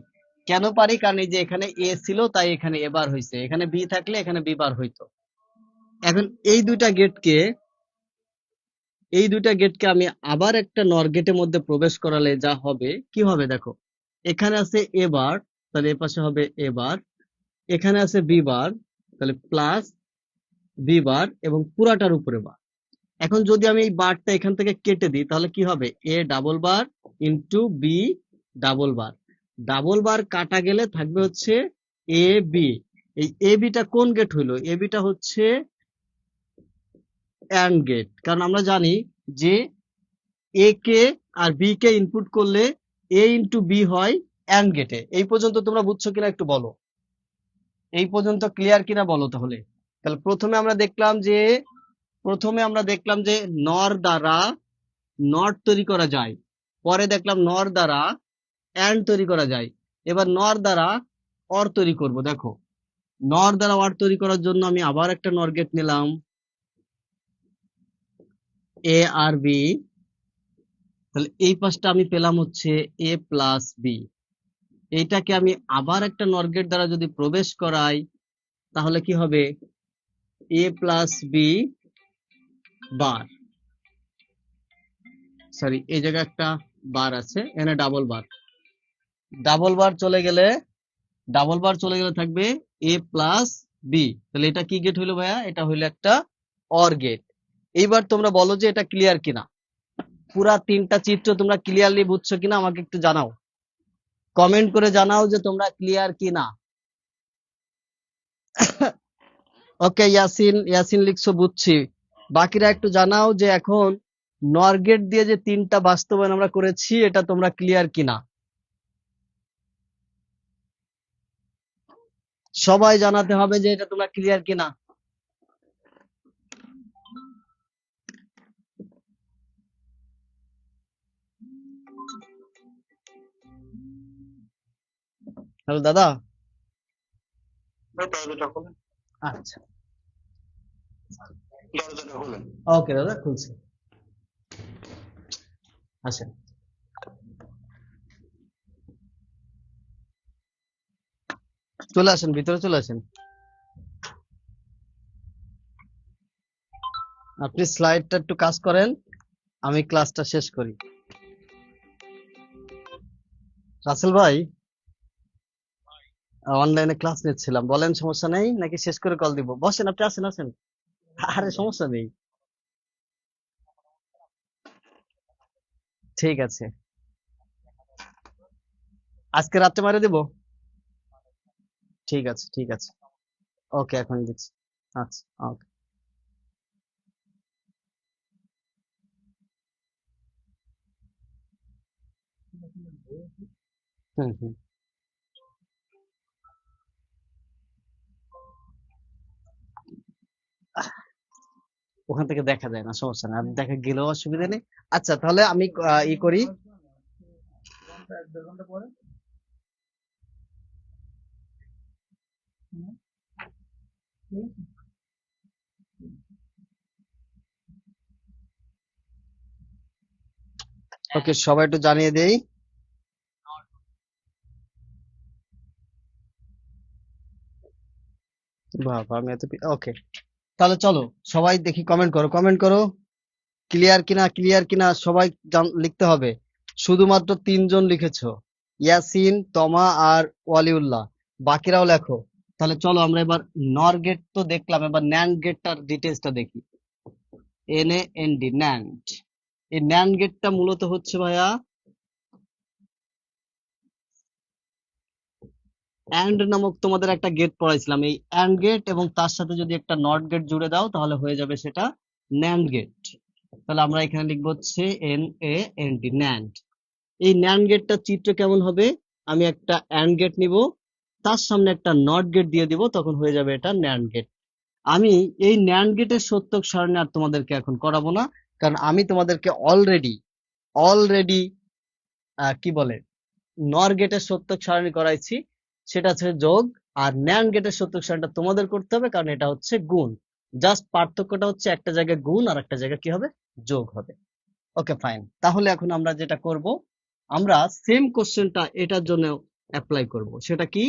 কেন পারি? কারণ এই যে এখানে এ ছিল তাই এখানে এবার হয়েছে, এখানে বি থাকলে এখানে বি বার হইতো। এখন এই দুইটা গেটকে আমি আবার একটা নর গেটের মধ্যে প্রবেশ করালে যা হবে, কি হবে দেখো, এখানে আছে এ বার, তাহলে এ পাশে হবে এ বার, এখানে আছে বি বার, তাহলে প্লাস বি বার এবং পুরাটার উপরে বার। এখন যদি আমি এই বারটা এখান থেকে কেটে দিই তাহলে কি হবে? A double bar into B double bar. Double bar কাটা গেলে থাকবে হচ্ছে এ বি। এই এ বিটা কোন গেট হইলো? এ বিটা হচ্ছে অ্যান্ড গেট, কারণ আমরা জানি যে এ কে আর বি কে ইনপুট করলে এ ইন্টু বি হয় অ্যান্ড গেটে। এই পর্যন্ত তোমরা বুঝছো কিনা একটু বলো, এই পর্যন্ত ক্লিয়ার কিনা বলো তাহলে। তাহলে প্রথমে আমরা দেখলাম যে নর দ্বারা নট তৈরি করা যায়, পরে দেখলাম নর দ্বারা অ্যান্ড তৈরি করা যায়, এবার নর দ্বারা অর তৈরি করব। দেখো, নর দ্বারা অর তৈরি করার জন্য আমি আবার একটা নর গেট নিলাম, এ আর বি, তাহলে এই পাশটা আমি পেলাম হচ্ছে এ প্লাস বি। এইটাকে আমি আবার একটা নর গেট দ্বারা যদি প্রবেশ করাই তাহলে কি হবে? এ প্লাস বি বার, সরি এই জায়গায় একটা বার আছে, এখানে ডাবল বার চলে গেলে থাকবে এ প্লাস বি। তাহলে এটা কি গেট হইলো ভাইয়া? এটা হইলো একটা অর গেট। এইবার তোমরা বলো যে এটা ক্লিয়ার কিনা, পুরা তিনটা চিত্র তোমরা ক্লিয়ারলি বুঝছো কিনা আমাকে একটু জানাও, কমেন্ট করে জানাও যে তোমরা ক্লিয়ার কিনা। ওকে, ইয়াসিন লিখছো বুঝছি। বাকিরা একটু জানাও যে এখন নর গেট দিয়ে যে তিনটা বাস্তবায়ন আমরা করেছি এটা তোমরা ক্লিয়ার কিনা। সবাই জানাতে হবে যে এটা তোমরা ক্লিয়ার কিনা। হ্যালো দাদা। আচ্ছা, ওকে দাদা, খুলছি, আসেন। চলে আসেন, ভিতরে চলে আসেন। আপনি স্লাইডটা একটু কাজ করেন, আমি ক্লাসটা শেষ করি। রাসেল ভাই, অনলাইনে ক্লাস নিচ্ছিলাম, বলেন সমস্যা নেই নাকি শেষ করে কল দিব? বসেন, আপনি আসেন। আরে সমস্যা নেই, ঠিক আছে। আজকে রাত্রে মারে দিব, ঠিক আছে। ওকে, এখন দিচ্ছি। আচ্ছা, ওকে। হুম। ওখান থেকে দেখা যায় না, সমস্যা না, আর দেখা গেলেও অসুবিধা নেই। আচ্ছা, তাহলে আমি ই করি। ওকে, সবাই একটু জানিয়ে দেই। বাবা, আমি এত ওকে, তাহলে চলো সবাই দেখি, কমেন্ট করো ক্লিয়ার কিনা সবাই লিখতে হবে। শুধুমাত্র 3 জন লিখেছো, ইয়াসিন, তমা আর ওয়ালিউল্লাহ, বাকিরাও লেখো। তাহলে চলো আমরা এবার নর গেট তো দেখলাম, এবার ন্যান্ড গেটটার ডিটেলসটা দেখি। NAND, NAND. এই ন্যান্ড গেটটা মূলত হচ্ছে ভাইয়া অ্যান্ড নামক তোমাদের একটা গেট পড়াইছিলাম, এই অ্যান্ড গেট এবং তার সাথে যদি একটা নট গেট জুড়ে দাও তাহলে হয়ে যাবে সেটা ন্যান্ড গেট। তাহলে আমরা এখানে লিখবো হচ্ছে NAND, ন্যান্ড। এই ন্যান্ড গেটটার চিত্র কেমন হবে? আমি একটা অ্যান্ড গেট নিব, তার সামনে একটা নট গেট দিয়ে দিব, তখন হয়ে যাবে এটা ন্যান্ড গেট। আমি এই ন্যান্ড গেটের সত্যক সারণী আর তোমাদেরকে এখন করাবো না, কারণ আমি তোমাদেরকে অলরেডি অলরেডি কি বলে নর গেটের সত্যক সারণী করাইছি, সেটা হচ্ছে যোগ। আর ন্যান্ড গেটের সত্যক সারণীটা তোমাদের করতে হবে, কারণ এটা হচ্ছে গুণ। জাস্ট পার্থক্যটা হচ্ছে একটা জায়গায় গুণ আর একটা জায়গায় কি হবে, যোগ হবে। ওকে ফাইন, তাহলে এখন আমরা যেটা করব, আমরা সেম কোশ্চেনটা এটার জন্য অ্যাপ্লাই করব। সেটা কি,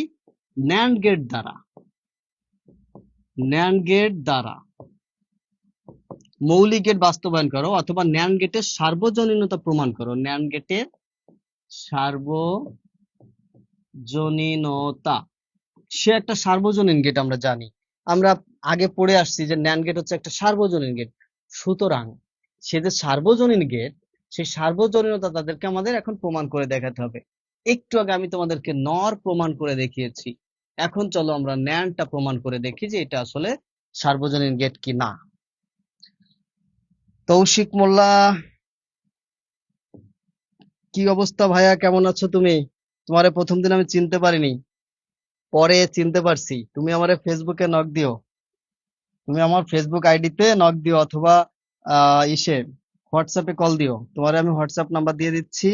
ন্যান্ড গেট দ্বারা, ন্যান্ড গেট দ্বারা মৌলিক গেট বাস্তবায়ন করো, অথবা ন্যান্ড গেটের সার্বজনীনতা প্রমাণ করো। ন্যান্ড গেটের সার্বজনীনতা, সে একটা সার্বজনীন গেট, আমরা জানি, আমরা আগে পড়ে আসছি যে ন্যান্ড গেট হচ্ছে একটা সার্বজনীন গেট। সুতরাং সে যে সার্বজনীন গেট, সেই সার্বজনীনতা তাদেরকে আমাদের এখন প্রমাণ করে দেখাতে হবে। একটু আগে আমি তোমাদেরকে নর প্রমাণ করে দেখিয়েছি, এখন চলো আমরা ন্যান্ডটা প্রমাণ করে দেখি যে এটা আসলে সার্বজনীন গেট কি না। তৌশিক মোল্লা, কি অবস্থা ভাইয়া, কেমন আছো তুমি? তোমারে প্রথম দিন আমি চিনতে পারিনি, পরে চিনতে পারছি। তুমি আমারে ফেসবুকে নক দিও, তুমি আমার ফেসবুক আইডিতে নক দিও, অথবা ইসে হোয়াটসঅ্যাপে কল দিও। তোমারে আমি হোয়াটসঅ্যাপ নাম্বার দিয়ে দিচ্ছি,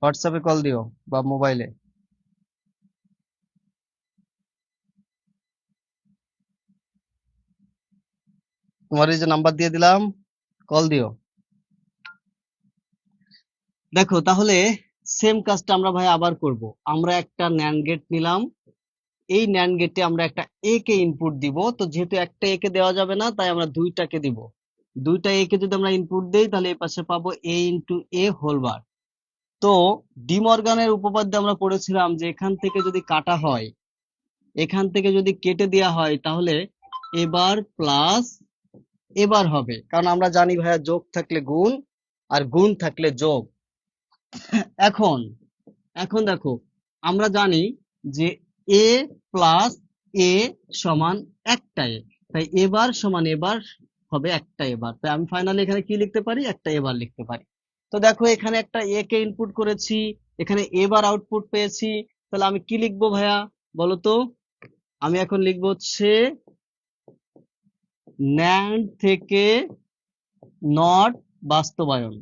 হোয়াটসঅ্যাপে কল দিও বা মোবাইলে। তোমার এই যে নাম্বার দিয়ে দিলাম, কল দিও। দেখো তাহলে সেম কাজটা আমরা ভাই আবার করব। আমরা একটা ন্যান্ড গেট নিলাম, এই ন্যান্ড গেটে আমরা একটা এ কে ইনপুট দিব। তো যেহেতু একটা এ কে দেওয়া যাবে না, তাই আমরা দুইটাকে দিব। দুইটা এ কে যদি আমরা ইনপুট দেই, তাহলে এই পাশে পাবো এ ইন্টু এ হোল বার। তো ডি মর্গানের উপপাদ্যে আমরা পড়েছিলাম যে এখান থেকে যদি কাটা হয়, এখান থেকে যদি কেটে দেওয়া হয়, তাহলে এবার প্লাস এবার হবে, কারণ আমরা জানি ভাইয়া যোগ থাকলে গুণ আর গুণ থাকলে যোগ। এখন এখন দেখো, আমরা জানি যে এ প্লাস এ সমান একটা এ, তাই এবার সমান এবার হবে একটা এবার, তাই আমি ফাইনালি এখানে কি লিখতে পারি, একটা এবার লিখতে পারি। তো দেখো এখানে একটা এ কে ইনপুট করেছি, এখানে এবার আউটপুট পেয়েছি, তাহলে আমি কি লিখবো ভাইয়া বলো তো? আমি এখন লিখবো হচ্ছে ন্যান্ড থেকে নট বাস্তবায়ন,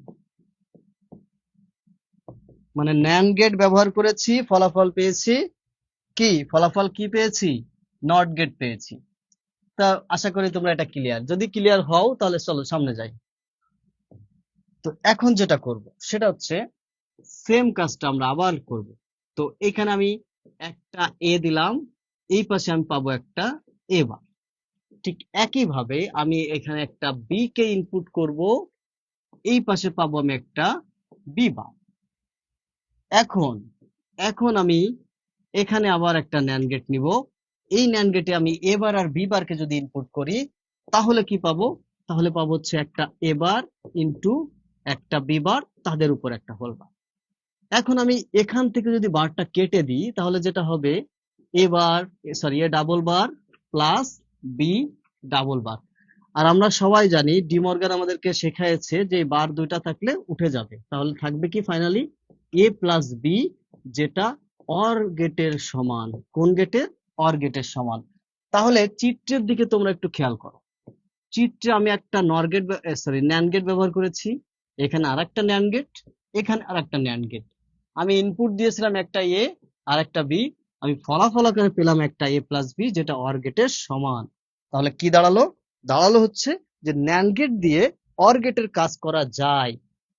মানে ন্যান্ড গেট ব্যবহার করেছি, ফলাফল পেয়েছি কি, ফলাফল কি পেয়েছি, নট গেট পেয়েছি। তা আশা করি তোমরা এটা ক্লিয়ার। যদি ক্লিয়ার হও তাহলে চলো সামনে যাই। তো এখন যেটা করব সেটা হচ্ছে সেম কাজটা আমরা আবার করব। তো এখানে আমি একটা এ দিলাম, এই পাশে আমি পাবো একটা এ বার। ঠিক একইভাবে আমি এখানে একটা বি কে ইনপুট করব, এই পাশে পাবো আমি একটা বি বার। এখন এখন আমি এখানে আবার একটা ন্যান্ড গেট নিব, এই ন্যান্ড গেটে আমি এ বার আর বি বারকে যদি ইনপুট করি, তাহলে কি পাবো, তাহলে পাবো হচ্ছে একটা এ বার ইন্টু একটা বি বার, তাদের উপর একটা হোল বার। এখন আমি এখান থেকে যদি বারটা কেটে দিই, তাহলে যেটা হবে A bar, sorry A double bar plus B double bar. আর আমরা সবাই জানি ডি মর্গান আমাদেরকে শেখায়ছে যে বার দুইটা থাকলে উঠে যাবে, তাহলে থাকবে কি ফাইনালি এ প্লাস বি, যেটা অর গেটের সমান। কোন গেটের, অর গেটের সমান। তাহলে চিত্রের দিকে তোমরা একটু খেয়াল করো, চিত্রে আমি একটা নর গেট, সরি ন্যান্ড গেট ব্যবহার করেছি, এখানে আর একটা ন্যান্ড গেট, এখানে আর একটা ন্যান্ড গেট। আমি ইনপুট দিয়েছিলাম একটা এ আর একটা বি, আমি ফলাফল আকারে পেলাম একটা এ প্লাস বি, যেটা অর গেটের সমান। তাহলে কি দাঁড়ালো, দাঁড়ালো হচ্ছে যে ন্যান্ড গেট দিয়ে অর গেটের কাজ করা যায়।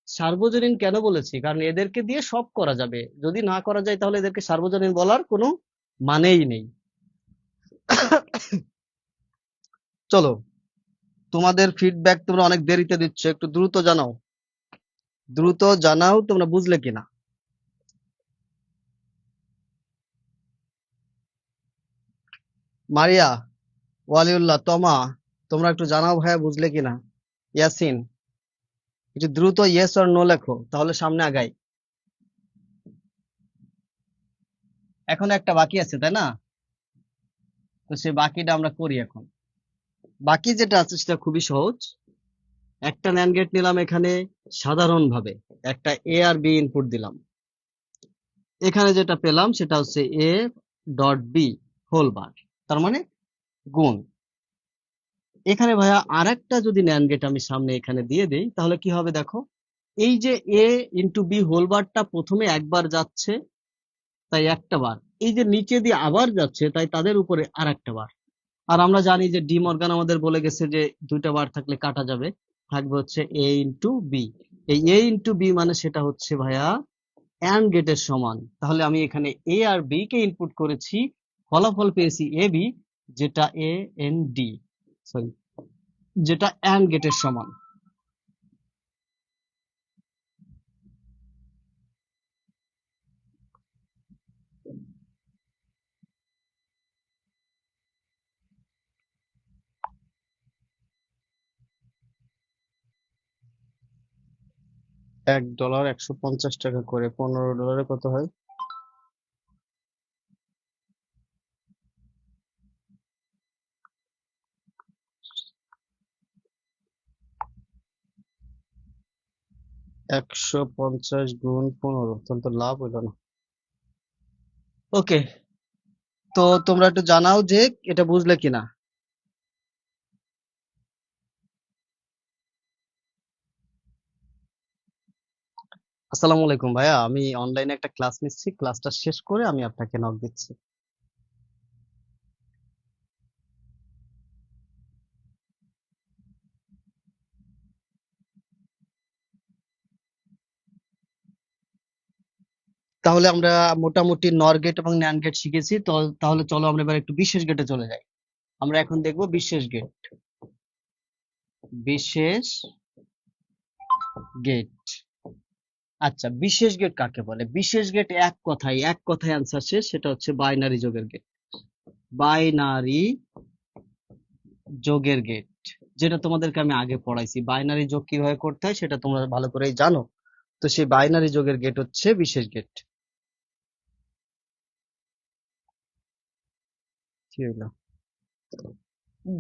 সার্বজনীন কেন বলেছি, কারণ এদেরকে দিয়ে সব করা যাবে, যদি না করা যায় তাহলে এদেরকে সার্বজনীন বলার কোনো মানেই নেই। চলো, তোমাদের ফিডব্যাক তোমরা অনেক দেরিতে দিচ্ছ, একটু দ্রুত জানাও, দ্রুত জানাও তোমরা বুঝলে কিনা। মারিয়া, ওয়ালিউল্লাহ, তমা, তোমরা একটু জানাও ভাইয়া বুঝলে কিনা। ইয়াসিন, একটু দ্রুত ইয়েস অর নো লেখো, তাহলে সামনে আগাই। এখন একটা বাকি আছে তাই না, তো সে বাকিটা আমরা করি এখন। বাকি যেটা আছে সেটা খুবই সহজ। একটা ন্যান্ড গেট নিলাম, এখানে সাধারণভাবে একটা এ আর বি ইনপুট দিলাম, এখানে যেটা পেলাম সেটা হচ্ছে A dot B whole bar, তার মানে গুণ। এখানে ভাইয়া আরেকটা যদি ন্যান্ড গেট আমি সামনে এখানে দিয়ে দেই তাহলে কি হবে দেখো, এই যে এ ইন্টু বি হোল বারটা প্রথমে একবার যাচ্ছে তাই একটা বার, এই যে নিচে দিয়ে আবার যাচ্ছে তাই তাদের উপরে আর একটা বার। আর আমরা জানি যে ডি মর্গান আমাদের বলে গেছে যে দুইটা বার থাকলে কাটা যাবে, থাকবে হচ্ছে এ ইন্টু বি। এই এ ইন্টু বি মানে সেটা হচ্ছে ভাইয়া অ্যান্ড গেটের সমান। তাহলে আমি এখানে এ আর বি কে ইনপুট করেছি, ফলাফল পেয়েছি এ বি, যেটা এ এন ডি, সরি, যেটা অ্যান্ড গেটের সমান। 1 ডলার 150 টাকা করে, 15 ডলারে কত হয়? 150 গুণ 15, তাহলে তো লাভ হইলো না। ওকে, তো তোমরা একটু জানাও যে এটা বুঝলে কিনা। আসসালামু আলাইকুম ভাইয়া, আমি অনলাইনে একটা ক্লাস নিচ্ছি, ক্লাসটা শেষ করে আমি আপনাকে নক দিচ্ছি। তাহলে আমরা মোটামুটি নর গেট এবং ন্যান্ড গেট শিখেছি, তো তাহলে চলো আমরা এবার একটু বিশেষ গেটে চলে যাই। আমরা এখন দেখবো বিশেষ গেট। বিশেষ গেট, আচ্ছা বিশেষ গেট কাকে বলে? বিশেষ গেট এক কথায় অ্যান্সার শেষ, সেটা হচ্ছে বাইনারি যোগের গেট। বাইনারি যোগের গেট, যেটা তোমাদেরকে আমি আগে পড়াইছি, বাইনারি যোগ কিভাবে করতে হয় সেটা তোমরা ভালো করেই জানো। তো সেই বাইনারি যোগের গেট হচ্ছে বিশেষ গেট। কি হলো?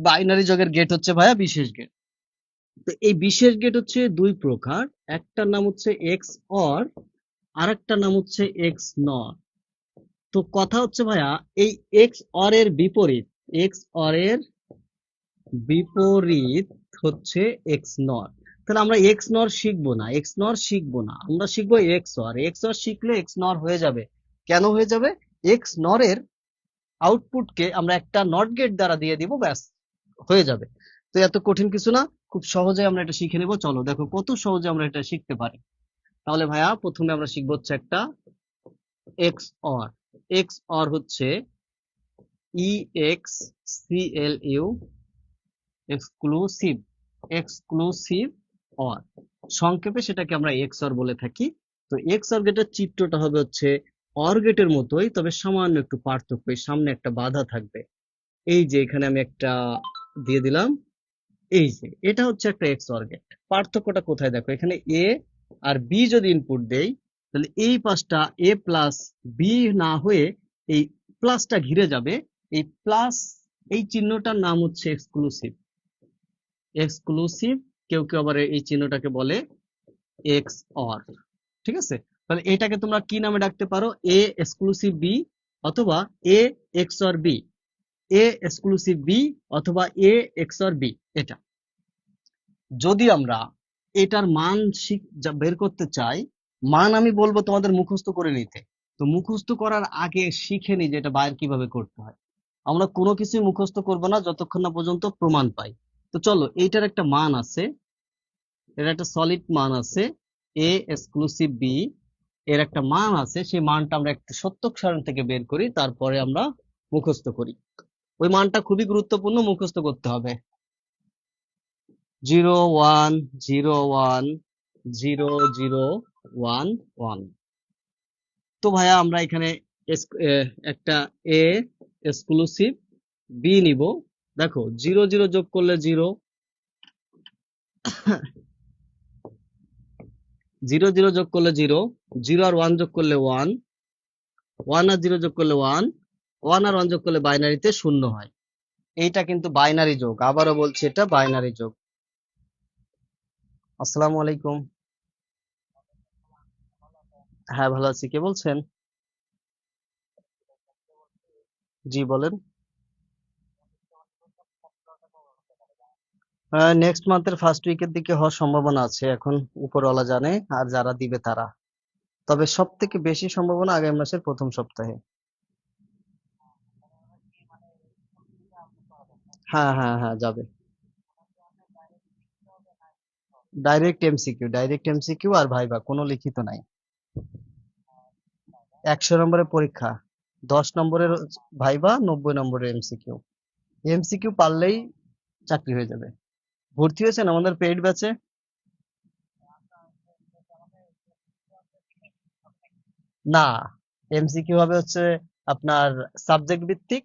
বাইনারি যোগের গেট হচ্ছে ভাইয়া বিশেষ গেট। তো এই বিশেষ গেট হচ্ছে দুই প্রকার, একটার নাম হচ্ছে এক্স অর, আর একটার নাম হচ্ছে এক্স নর। তো কথা হচ্ছে ভাইয়া, এই এক্স অর এর বিপরীত, এক্স অর এর বিপরীত হচ্ছে এক্স নর। তাহলে আমরা এক্স নর শিখবো না, এক্স নর শিখবো না, আমরা শিখবো এক্স অর। এক্স অর শিখলে এক্স নর হয়ে যাবে। কেন হয়ে যাবে? এক্স নরের আউটপুটকে আমরা একটা নট গেট দ্বারা দিয়ে দিব, ব্যাস হয়ে যাবে। তো এত কঠিন কিছু না, খুব সহজে আমরা এটা শিখে নেব। চলো দেখো কত সহজে আমরা এটা শিখতে পারি। তাহলে ভাইয়া প্রথমে আমরা শিখবো হচ্ছে একটা এক্স অর। এক্স অর হচ্ছে E X C L U, exclusive, exclusive or, সংক্ষেপে সেটাকে আমরা এক্স অর বলে থাকি। তো এক্স অর গেটের চিত্রটা হবে হচ্ছে অর গেটের মতোই, তবে সামান্য একটু পার্থক্য, এই সামনে একটা বাধা থাকবে। এই যে এখানে আমি একটা দিয়ে দিলাম, এই যে এটা হচ্ছে একটা এক্স অর গেট। পার্থক্যটা কোথায় দেখো, এখানে এ আর বি যদি ইনপুট দেই তাহলে এই পাশটা এ প্লাস বি না হয়ে এই প্লাসটা ঘিরে যাবে। এই প্লাস, এই চিহ্নটার নাম হচ্ছে এক্সক্লুসিভ। এক্সক্লুসিভ, কেউ কেউ আবার এই চিহ্নটাকে বলে এক্স অর। ঠিক আছে, তাহলে এটাকে তোমরা কি নামে ডাকতে পারো? এ এক্সক্লুসিভ বি, অথবা A X or B, A exclusive B, অথবা এ এক্স অর বি। এটা যদি আমরা এটার মান বের করতে চাই, মান আমি বলবো তোমাদের মুখস্থ করে নিতে। তো মুখস্থ করার আগে শিখে নি যে এটা বাইর কিভাবে করতে হয়। আমরা কোনো কিছুই মুখস্থ করব না যতক্ষণ না পর্যন্ত প্রমাণ পাই। তো চলো, এইটার একটা মান আছে, এর একটা সলিড মান আছে এ এক্সক্লুসিভ বি, এর একটা মান আছে, সেই মানটা আমরা একটা সত্যক সারণ থেকে বের করি, তারপরে আমরা মুখস্থ করি। ওই মানটা খুবই গুরুত্বপূর্ণ, মুখস্থ করতে হবে। 0 1 0 1 0 0 1 1। তো ভাইয়া আমরা এখানে একটা এ এক্সক্লুসিভ বি নিব। দেখো 0 0 যোগ করলে 0, 0 0 যোগ করলে 0, 0 আর 1 যোগ করলে 1, 1 আর 0 যোগ করলে 1, 1 আর 1 যোগ করলে বাইনারিতে 0 হয়। এইটা কিন্তু বাইনারি যোগ, আবারও বলছি এটা বাইনারি যোগ। আসসালামু আলাইকুম। হ্যাঁ ভালো আছি, কে বলছেন? জি বলেন। নেক্সট মান্থের ফার্স্ট উইকের দিকে হওয়ার সম্ভাবনা আছে, এখন উপরওয়ালা জানে আর যারা দিবে তারা। তবে সব থেকে বেশি সম্ভাবনা আগামী মাসের প্রথম সপ্তাহে। হ্যাঁ হ্যাঁ হ্যাঁ, যাবে। ডাইরেক্ট এমসিকিউ আর ভাইবা, কোনো লিখিত নাই। 100 নম্বরের পরীক্ষা, 10 নম্বরের ভাইবা, 90 নম্বরের এমসিকিউ। এমসিকিউ পারলেই চাকরি হয়ে যাবে। ভর্তি হয়েছেন আমাদের পেইড ব্যাচে? না, এমসিকিউ হবে হচ্ছে আপনার সাবজেক্ট ভিত্তিক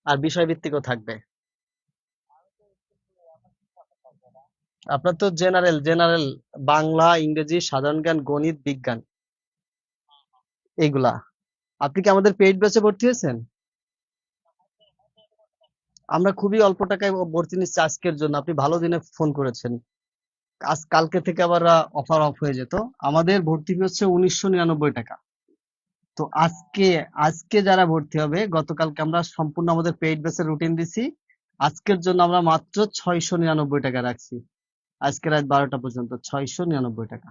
আর বিষয় ভিত্তিকও থাকবে। আপনার তো জেনারেল বাংলা, ইংরেজি, সাধারণ জ্ঞান, গণিত, বিজ্ঞান, এইগুলা। আপনি কি আমাদের পেইড ব্যাচে ভর্তি হয়েছেন? আমরা খুবই অল্প টাকায় ভর্তি নিচ্ছি আজকের জন্য, আপনি ভালো দিনে ফোন করেছেন। আজ কালকে থেকে আবার অফার অফ হয়ে যেত। আমাদের ভর্তি ফি হচ্ছে 1999 টাকা। তো আজকে আজকে যারা ভর্তি হবে, গতকালকে আমরা সম্পূর্ণ আমাদের পেইড ব্যাচের রুটিন দিছি, আজকের জন্য আমরা মাত্র 699 টাকা রাখছি। আজকে রাত 12টা পর্যন্ত 699 টাকা।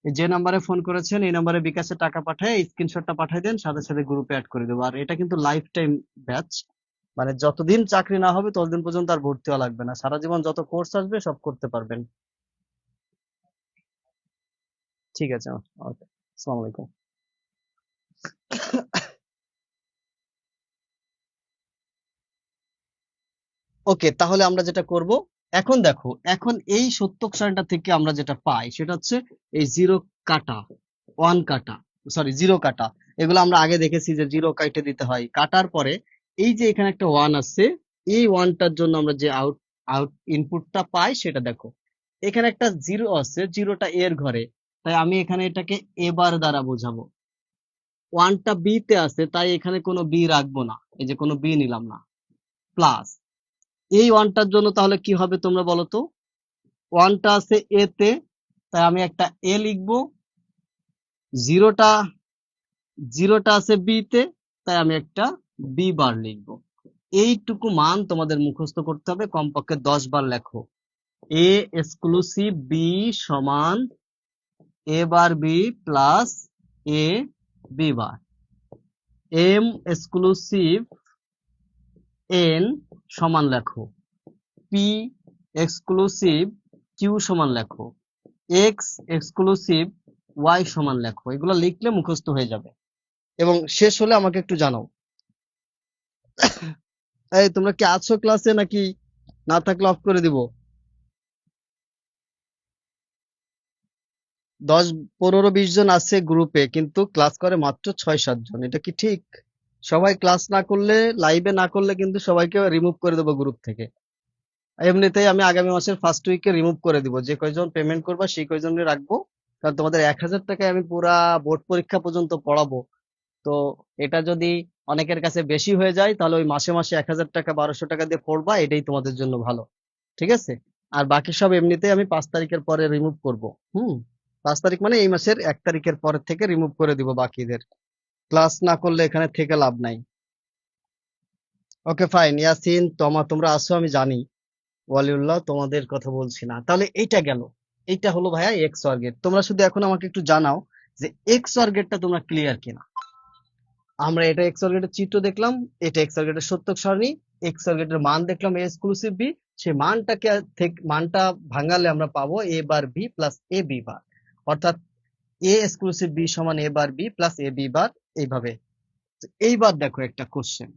এই যে নাম্বারে ফোন করেছেন এই নাম্বারে বিকাশে টাকা পাঠায় স্ক্রিনশটটা পাঠিয়ে দেন, সাথে সাথে গ্রুপে অ্যাড করে দেবো। আর এটা কিন্তু লাইফ টাইম ব্যাচ, মানে যতদিন চাকরি না হবে ততদিন পর্যন্ত আর ভর্তি হওয়া লাগবে না, সারা জীবন যত কোর্স আসবে সব করতে পারবেন। ঠিক আছে, ওকে, আসসালামু আলাইকুম। ওকে, তাহলে আমরা যেটা করব, এখন দেখো, এখন এই সত্যক সারণীটা থেকে আমরা যেটা পাই সেটা হচ্ছে এই জিরো কাটা, ওয়ান কাটা, সরি জিরো কাটা, এগুলো আমরা আগে দেখেছি যে জিরো কাইটে দিতে হয়। কাটার পরে এই যে এখানে একটা ওয়ান আছে, এই ওয়ানটার জন্য আমরা যে আউট আউট ইনপুটটা পাই সেটা দেখো, এখানে একটা জিরো আছে, জিরোটা এর ঘরে, তাই আমি এখানে এটাকে এবার দ্বারা বোঝাবো। ওয়ানটা বি তে আছে, তাই এখানে কোনো বি রাখবো না, এই যে কোনো বি নিলাম না। প্লাস এই ওয়ানটার জন্য তাহলে কি হবে তোমরা বলো তো? ওয়ানটা আছে এ তে, তাই আমি একটা এ লিখবো। জিরোটা জিরোটা আছে বি তে, তাই আমি একটা বি বার লিখবো। এইটুকু মান তোমাদের মুখস্থ করতে হবে, কমপক্ষে 10 বার লেখো। এ এক্সক্লুসিভ বি সমান A bar B plus A B bar. M exclusive N সমান লেখো পি এক্সক্লুসিভ কিউ সমান লেখো এক্স এক্সক্লুসিভ ওয়াই সমান লেখো। এগুলো লিখলে মুখস্থ হয়ে যাবে এবং শেষ হলে আমাকে একটু জানাও। এই তোমরা কি আছো ক্লাসে নাকি না থাকলে অফ করে দিব? 10, 15, 20 জন আছে গ্রুপে, কিন্তু ক্লাস করে মাত্র 6, 7 জন। এটা কি ঠিক? সবাই ক্লাস না করলে, লাইভে না করলে কিন্তু সবাইকে রিমুভ করে দেবো গ্রুপ থেকে। এমনিতেই আমি আগামী মাসের ফার্স্ট উইকে রিমুভ করে দিব, যে কয়জন পেমেন্ট করবা সেই কয়জনই রাখবো। কারণ তোমাদের 1000 টাকায় আমি পুরা বোর্ড পরীক্ষা পর্যন্ত পড়াবো। তো এটা যদি অনেকের কাছে বেশি হয়ে যায়, তাহলে ওই মাসে মাসে 1000 টাকা 1200 টাকা দিয়ে পড়বা, এটাই তোমাদের জন্য ভালো। ঠিক আছে? আর বাকি সব এমনিতেই আমি 5 তারিখের পরে রিমুভ করব। হুম, 5 তারিখ মানে এই মাসের 1 তারিখের পরের থেকে রিমুভ করে দিব বাকিদের। ক্লাস না করলে এখানে থেকে লাভ নাই। ওকে ফাইন, ইয়াসিন তোমরা আসো আমি জানি। ওয়ালিউল্লাহ, তোমাদের কথা বলছি না। তাহলে এইটা গেল, এইটা হলো ভাইয়া এক্স অর গেট। তোমরা শুধু এখন আমাকে একটু জানাও যে এক্স অর গেটটা তোমরা ক্লিয়ার কিনা। আমরা এটা এক্স অর গেটের চিত্র দেখলাম, এটা এক্স অর গেটের সত্যক সারণী, এক্স অর গেটের মান দেখলাম এ এক্সক্লুসিভ বি, সেই মানটাকে মানটা ভাঙালে আমরা পাবো এ bar B plus A B বার, অর্থাৎ এ এক্সক্লুসিভ বি সমান A bar B plus A B বার, এইভাবে। তো এইবার দেখো একটা কোশ্চেন।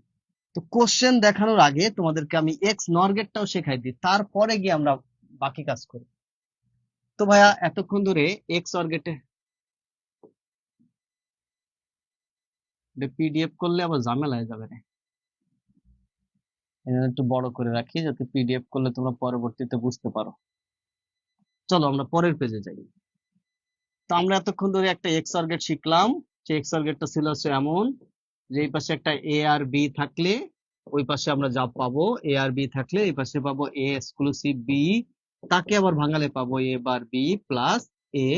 তো কোশ্চেন দেখানোর আগে তোমাদেরকে আমি এক্স নর গেটটাও শেখাই দিই, তারপরে গিয়ে আমরা বাকি কাজ করি। তো ভাইয়া এতক্ষণ ধরে এক্স অর গেটে পিডিএফ করলে আবার ঝামেলা হয়ে যাবে রে। এই জন্য একটু বড় করে রাখি যাতে পিডিএফ করলে তোমরা পরবর্তীতে বুঝতে পারো। চলো আমরা পরের পেজে যাই। তো আমরা এতক্ষণ ধরে একটা এক্স অর গেট শিখলাম। সেই এক্স অর গেটটা ছিল হচ্ছে এমন যে এই পাশে একটা এ আর বি থাকলে ওই পাশে আমরা যা পাবো, এ আর বি থাকলে এই পাশে পাবো এ এক্সক্লুসিভ বি, তাকে আবার ভাঙালে পাবো এ bar B plus A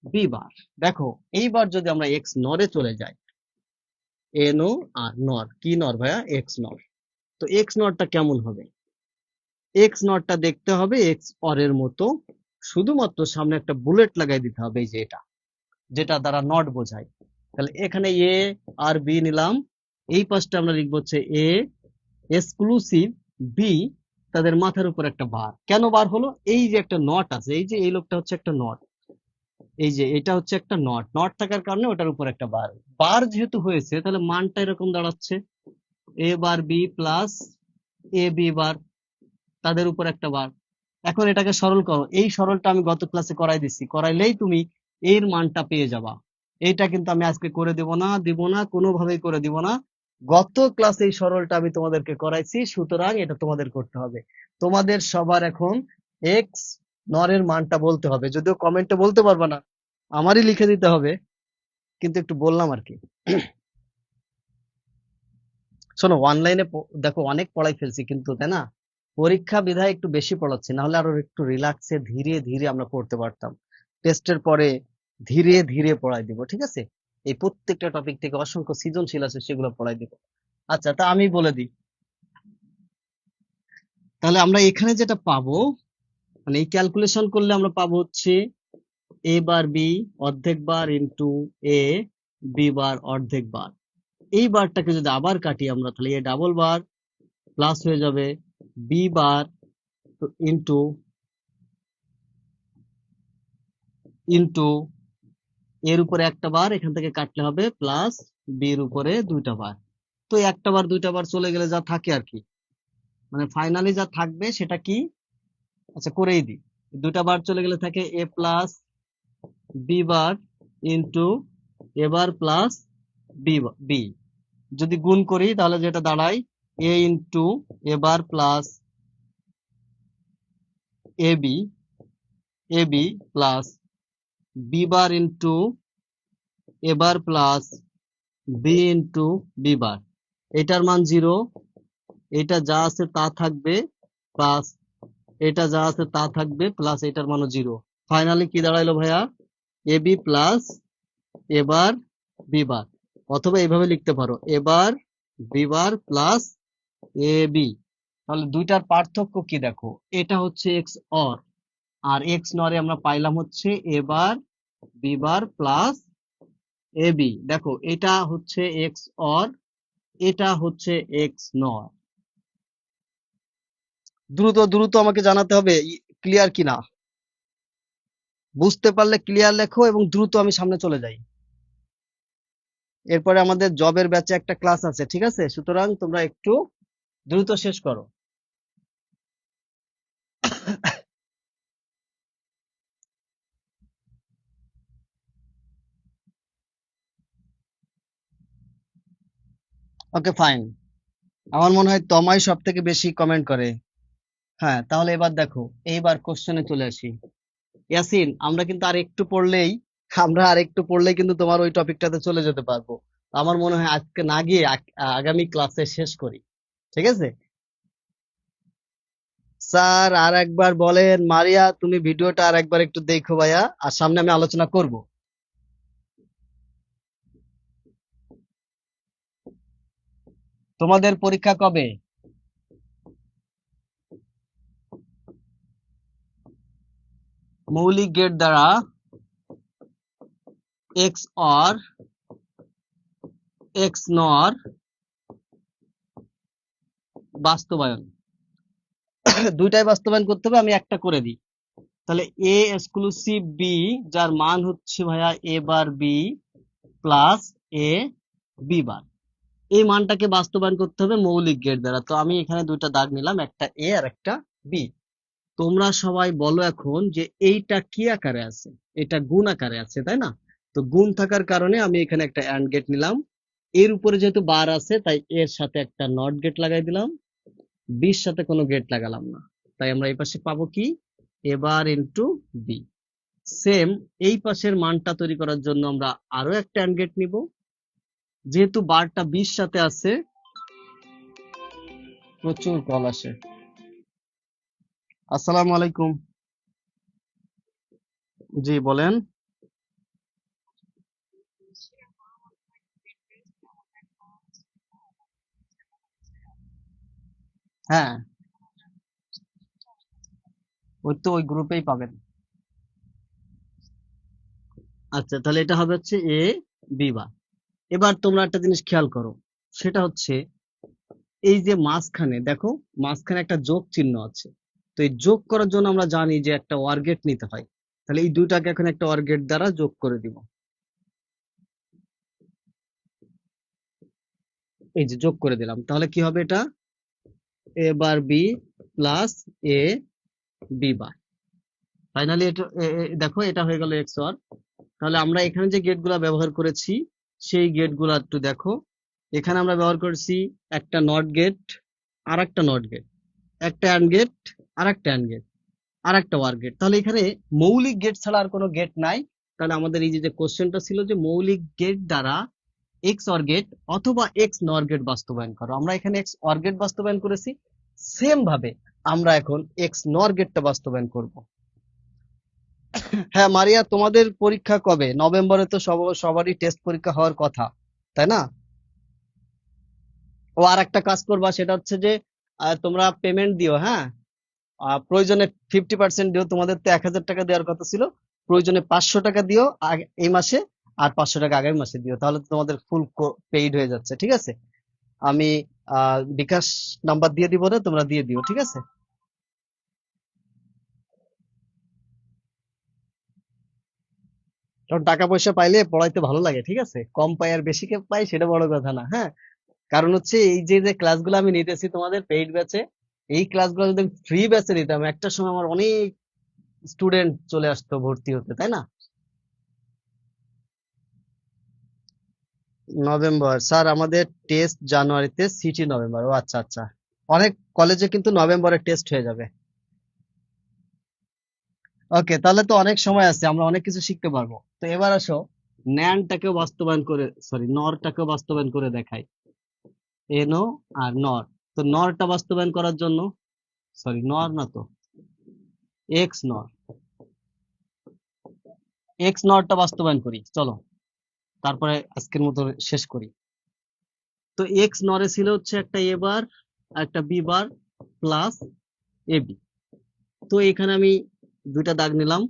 B বার। দেখো এইবার যদি আমরা এক্স নরে চলে যাই, এন ও আর নর, কি নর ভাইয়া? এক্স নর। তো এক্স নরটা কেমন হবে? এক্স নটটা দেখতে হবে এক্স অর এর মতো, শুধুমাত্র সামনে একটা বুলেট লাগাই দিতে হবে, এই যে এটা, যেটা দ্বারা নট বোঝায়। তাহলে এখানে এ আর বি নিলাম, এই পাশটা আমরা লিখবো হচ্ছে এ এক্সক্লুসিভ বি, তাদের মাথার উপর একটা বার। কেন বার হলো? এই যে একটা নট আছে, এই যে এই লোকটা হচ্ছে একটা নট, এই যে এটা হচ্ছে একটা নট, নট থাকার কারণে ওটার উপর একটা বার। বার যেহেতু হয়েছে, তাহলে মানটা এরকম দাঁড়াচ্ছে এ bar B plus A B বার, তাদের উপর একটা বার। এখন এটাকে সরল করো, এই সরলটা আমি গত ক্লাসে করাই দিচ্ছি, করাইলেই তুমি এর মানটা পেয়ে যাবা। এইটা কিন্তু আমি আজকে করে দিব না, কোনোভাবেই করে দিব না। গত ক্লাসে এই সরলটা আমি তোমাদেরকে করাইছি, সুতরাং এটা তোমাদের করতে হবে। তোমাদের সবার এখন এক্স নরের মানটা বলতে হবে, যদিও কমেন্টে বলতে পারবা না, আমারই লিখে দিতে হবে, কিন্তু একটু বললাম আর কি। শোনো, অনলাইনে দেখো অনেক পড়াই ফেলছি কিন্তু, তাই না? পরীক্ষা বিধায় একটু বেশি পড়াচ্ছি, না হলে আরো একটু রিল্যাক্সে ধীরে ধীরে আমরা পড়তে পারতাম। টেস্টের পরে ধীরে ধীরে পড়াই দিব, ঠিক আছে? এই প্রত্যেকটা টপিক থেকে অসংখ্য সৃজনশীল আছে, সেগুলো পড়াই দিব। আচ্ছা, তা আমি বলে দিই, তাহলে আমরা এখানে যেটা পাবো, মানে এই ক্যালকুলেশন করলে আমরা পাবো হচ্ছে এ বার বি অর্ধেক বার ইন্টু এ বি বার অর্ধেক বার। এই বারটাকে যদি আবার কাটি আমরা, তাহলে এ ডাবল বার প্লাস হয়ে যাবে বি বার ইন্টু ইন্টু এর উপরে একটা বার, এখান থেকে কাটলে হবে প্লাস বির উপরে দুইটা বার। তো একটা বার দুইটা বার চলে গেলে যা থাকে আর কি, মানে ফাইনালি যা থাকবে সেটা কি? আচ্ছা, করেই দিই। দুইটা বার চলে গেলে থাকে A plus B bar into A bar plus B B. যদি গুণ করি তাহলে যেটা দাঁড়ায় A into A bar plus A B plus B bar into A bar plus B into B bar. এটার মান 0, এটা যা আছে তা থাকবে, প্লাস এটা যা আছে তা থাকবে, প্লাস এটার মানও 0। ফাইনালি কি দাঁড়াইলো ভাইয়া? এ বি প্লাস এবার বি বার, অথবা এইভাবে লিখতে পারো এবার B bar plus A B. তাহলে দুইটার পার্থক্য কি দেখো, এটা হচ্ছে এক্স অর, আর এক্স নরে আমরা পাইলাম হচ্ছে এবার B bar plus A B. দেখো, এটা হচ্ছে এক্স অর, এটা হচ্ছে এক্স নর। দ্রুত দ্রুত আমাকে জানাতে হবে ক্লিয়ার কিনা, বুঝতে পারলে ক্লিয়ার লেখো এবং দ্রুত আমি সামনে চলে যাই। এরপরে আমাদের জবের ব্যাচে একটা ক্লাস আছে, ঠিক আছে? সুতরাং তোমরা একটু দ্রুত শেষ করো। ওকে, ফাইন। আমার মনে হয় তমাই সব থেকে বেশি কমেন্ট করে। হ্যাঁ, তাহলে এবার দেখো, এইবার কোশ্চেনে চলে আসি। ইয়াসিন, আমরা আর একটু পড়লেই কিন্তু তোমার ওই টপিকটাতে চলে যেতে পারবো। আমার মনে হয় আজকে না গিয়ে আগামী ক্লাসে শেষ করি, ঠিক আছে? স্যার, আর একবার বলেন। মারিয়া, তুমি ভিডিওটা আর একবার একটু দেখো ভাইয়া, আর সামনে আমি আলোচনা করব। তোমাদের পরীক্ষা কবে? মৌলিক গেট দ্বারা এক্স অর এক্স নর বাস্তবায়ন। দুইটাই বাস্তবায়ন করতে হবে, আমি একটা করে দিই। তাহলে এ এক্সক্লুসিভ বি, যার মান হচ্ছে ভাইয়া এ bar B plus A B বার, এই মানটাকে বাস্তবায়ন করতে হবে মৌলিক গেট দ্বারা। তো আমি এখানে দুইটা দাগ নিলাম, একটা এ আর একটা বি। তোমরা সবাই বলো এখন যে এইটা কি আকারে আছে? এটা গুণ আকারে আছে, তাই না? তো গুণ থাকার কারণে আমি এখানে একটা অ্যান্ড গেট নিলাম। এর উপরে যেহেতু বার আছে, তাই এর সাথে একটা নট গেট লাগাই দিলাম, বির সাথে কোনো গেট লাগালাম না। তাই আমরা এই পাশে পাবো কি? এবার ইন্টু বি। সেম এই পাশের মানটা তৈরি করার জন্য আমরা আরো একটা অ্যান্ড গেট নিব, যেহেতু বারটা বির সাথে আছে। প্রচুর কল আসে। আসসালামু আলাইকুম। জি বলেন। হ্যাঁ, ওই তো ওই গ্রুপেই পাবেন। আচ্ছা, তাহলে এটা হবে হচ্ছে এ বি বার। এবার তোমরা একটা জিনিস খেয়াল করো, সেটা হচ্ছে এই যে মাঝখানে দেখো, মাঝখানে একটা যোগ চিহ্ন আছে। তো এই যোগ করার জন্য আমরা জানি যে একটা ওয়ার গেট নিতে হয়। তাহলে এই দুইটাকে এখন একটা ওয়ার গেট দ্বারা যোগ করে দিব। এই যে যোগ করে দিলাম, তাহলে কি হবে এটা? এ bar B plus A B bar. Finally এটা দেখো, এটা হয়ে গেল এক্স ওয়ার। তাহলে আমরা এখানে যে গেট গুলা ব্যবহার করেছি, সেই গেট গুলা একটু দেখো। এখানে আমরা ব্যবহার করেছি একটা নট গেট, আর একটা নট গেট, একটা অ্যান্ড গেট, আর একটা অ্যান্ড গেট, আর একটা ওয়ার গেট। তাহলে এখানে মৌলিক গেট ছাড়া আর কোনো গেট নাই। তাহলে আমাদের এই যে কোশ্চেনটা ছিল যে মৌলিক গেট দ্বারা এক্স অর গেট অথবা এক্স নর গেট বাস্তবায়ন করো, আমরা এখানে এক্স অর গেট বাস্তবায়ন করেছি। সেম ভাবে আমরা এখন এক্স নর গেটটা বাস্তবায়ন করব। হ্যাঁ মারিয়া, তোমাদের পরীক্ষা কবে? নভেম্বরে তো সবারই টেস্ট পরীক্ষা হওয়ার কথা, তাই না? ও আর একটা কাজ করবা, সেটা হচ্ছে যে তোমরা পেমেন্ট দিও, হ্যাঁ। প্রয়োজনে 50% দিও। তোমাদের তো 1000 টাকা দেওয়ার কথা ছিল, প্রয়োজনে 500 টাকা দিও এই মাসে, আর 500 টাকা আগামী মাসে দিও, তাহলে তো তোমাদের ফুল পেইড হয়ে যাচ্ছে। ঠিক আছে, আমি বিকাশ নাম্বার দিয়ে দিব, না তোমরা দিয়ে দিও, ঠিক আছে? কারণ টাকা পয়সা পাইলে পড়াইতে ভালো লাগে, ঠিক আছে? কম পাই আর বেশি কে পাই সেটা বড় কথা না, হ্যাঁ। কারণ হচ্ছে এই যে যে ক্লাসগুলো আমি নিতেছি তোমাদের পেইড ব্যাচে, এই ক্লাসগুলো যদি ফ্রি ব্যাচে নিতাম, একটা সময় আমার অনেক স্টুডেন্ট চলে আসতো ভর্তি হতে, তাই না? নভেম্বর স্যার, আমাদের টেস্ট জানুয়ারিতে, সিটি নভেম্বর। ও আচ্ছা আচ্ছা, অনেক কলেজে কিন্তু নভেম্বরে টেস্ট হয়ে যাবে। ওকে, তাহলে তো অনেক সময় আছে, আমরা অনেক কিছু শিখতে পারবো। তো এবার আসো, ন্যানটাকেও বাস্তবায়ন করে, সরি নরটাকেও বাস্তবায়ন করে দেখাই। এনো আর নর। তো নরটা বাস্তবায়ন করার জন্য, সরি নর না তো, এক্স নর, এক্স নরটা বাস্তবায়ন করি চলো, তারপরে আজকের মতো শেষ করি। তো এক্স নরে ছিল হচ্ছে একটা এ বার আর একটা B bar plus A B. তো এখানে আমি দুইটা দাগ নিলাম।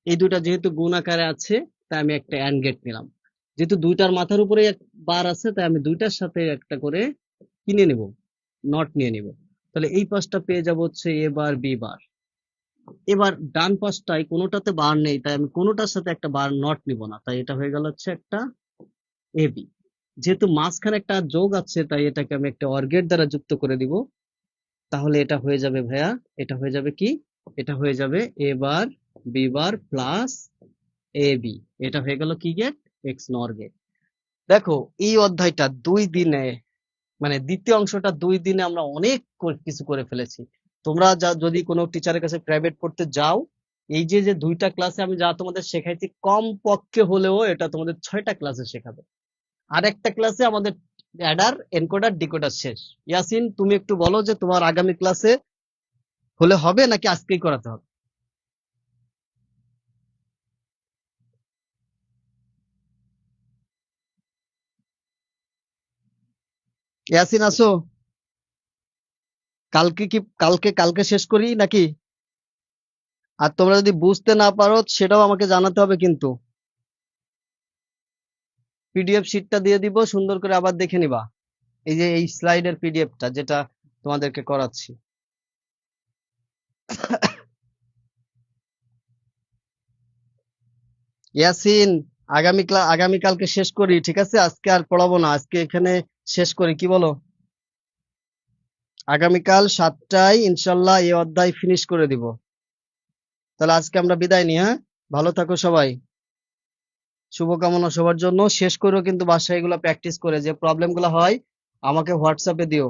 এই দুইটা যেহেতু গুণ আকারে আছে, তাই আমি একটা অ্যান্ড গেট নিলাম। যেহেতু দুইটার মাথার উপরে এক বার আছে, তাই আমি দুইটার সাথে একটা করে কিনে নিব, নট নিয়ে নিব। তাহলে এই পাশটা পেয়ে যাব হচ্ছে এ বার বি বার। এবার ডান পাশটায় কোনোটাতে বার নেই, তাই আমি কোনোটার সাথে একটা বার নট নিব না, তাই এটা হয়ে গেল হচ্ছে একটা এ বি। যেহেতু মাঝখানে একটা যোগ আছে, তাই এটাকে আমি একটা অর গেট দ্বারা যুক্ত করে দিব। তাহলে এটা হয়ে যাবে ভাইয়া, এটা হয়ে যাবে কি, এটা হয়ে যাবে এ bar B bar plus A B. এটা হয়ে গেল কি গেট? এক্স নর গেট। দেখো, এই অধ্যায়টা 2 দিনে, মানে দ্বিতীয় অংশটা 2 দিনে আমরা অনেক কিছু করে ফেলেছি। তোমরা যদি কোনো টিচারের কাছে প্রাইভেট পড়তে যাও, এই যে যে 2টা ক্লাসে আমি যা তোমাদের শেখাইছি, কম পক্ষে হলেও এটা তোমাদের 6টা ক্লাসে শেখাবে। আর একটা ক্লাসে আমাদের অ্যাডার এনকোডার ডিকোডার শেষ। ইয়াসিন, তুমি একটু বলো যে তোমার আগামী ক্লাসে হলে হবে নাকি আজকেই করাতে হবে? ইয়াসিন আসো, কালকে শেষ করি নাকি? আর তোমরা যদি বুঝতে না পারো সেটাও আমাকে জানাতে হবে কিন্তু। পিডিএফ শিটটা দিয়ে দিব, সুন্দর করে আবার দেখে নিবা। এই যে এই স্লাইডের পিডিএফটা যেটা তোমাদেরকে করাচ্ছি। ইয়াসিন, আগামীকালকে শেষ করি, ঠিক আছে? আজকে আর পড়াবো না, আজকে এখানে শেষ করি, কি বলো? আগামীকাল 7টায় ইনশাল্লাহ এই অধ্যায় ফিনিশ করে দিব। তাহলে আজকে আমরা বিদায় নিই, হ্যাঁ। ভালো থাকো সবাই। শুভকামনা সবার জন্য। শেষ করেও কিন্তু বাসায় এগুলো প্র্যাকটিস করে, যে প্রবলেম গুলো হয় আমাকে হোয়াটসঅ্যাপে দিও।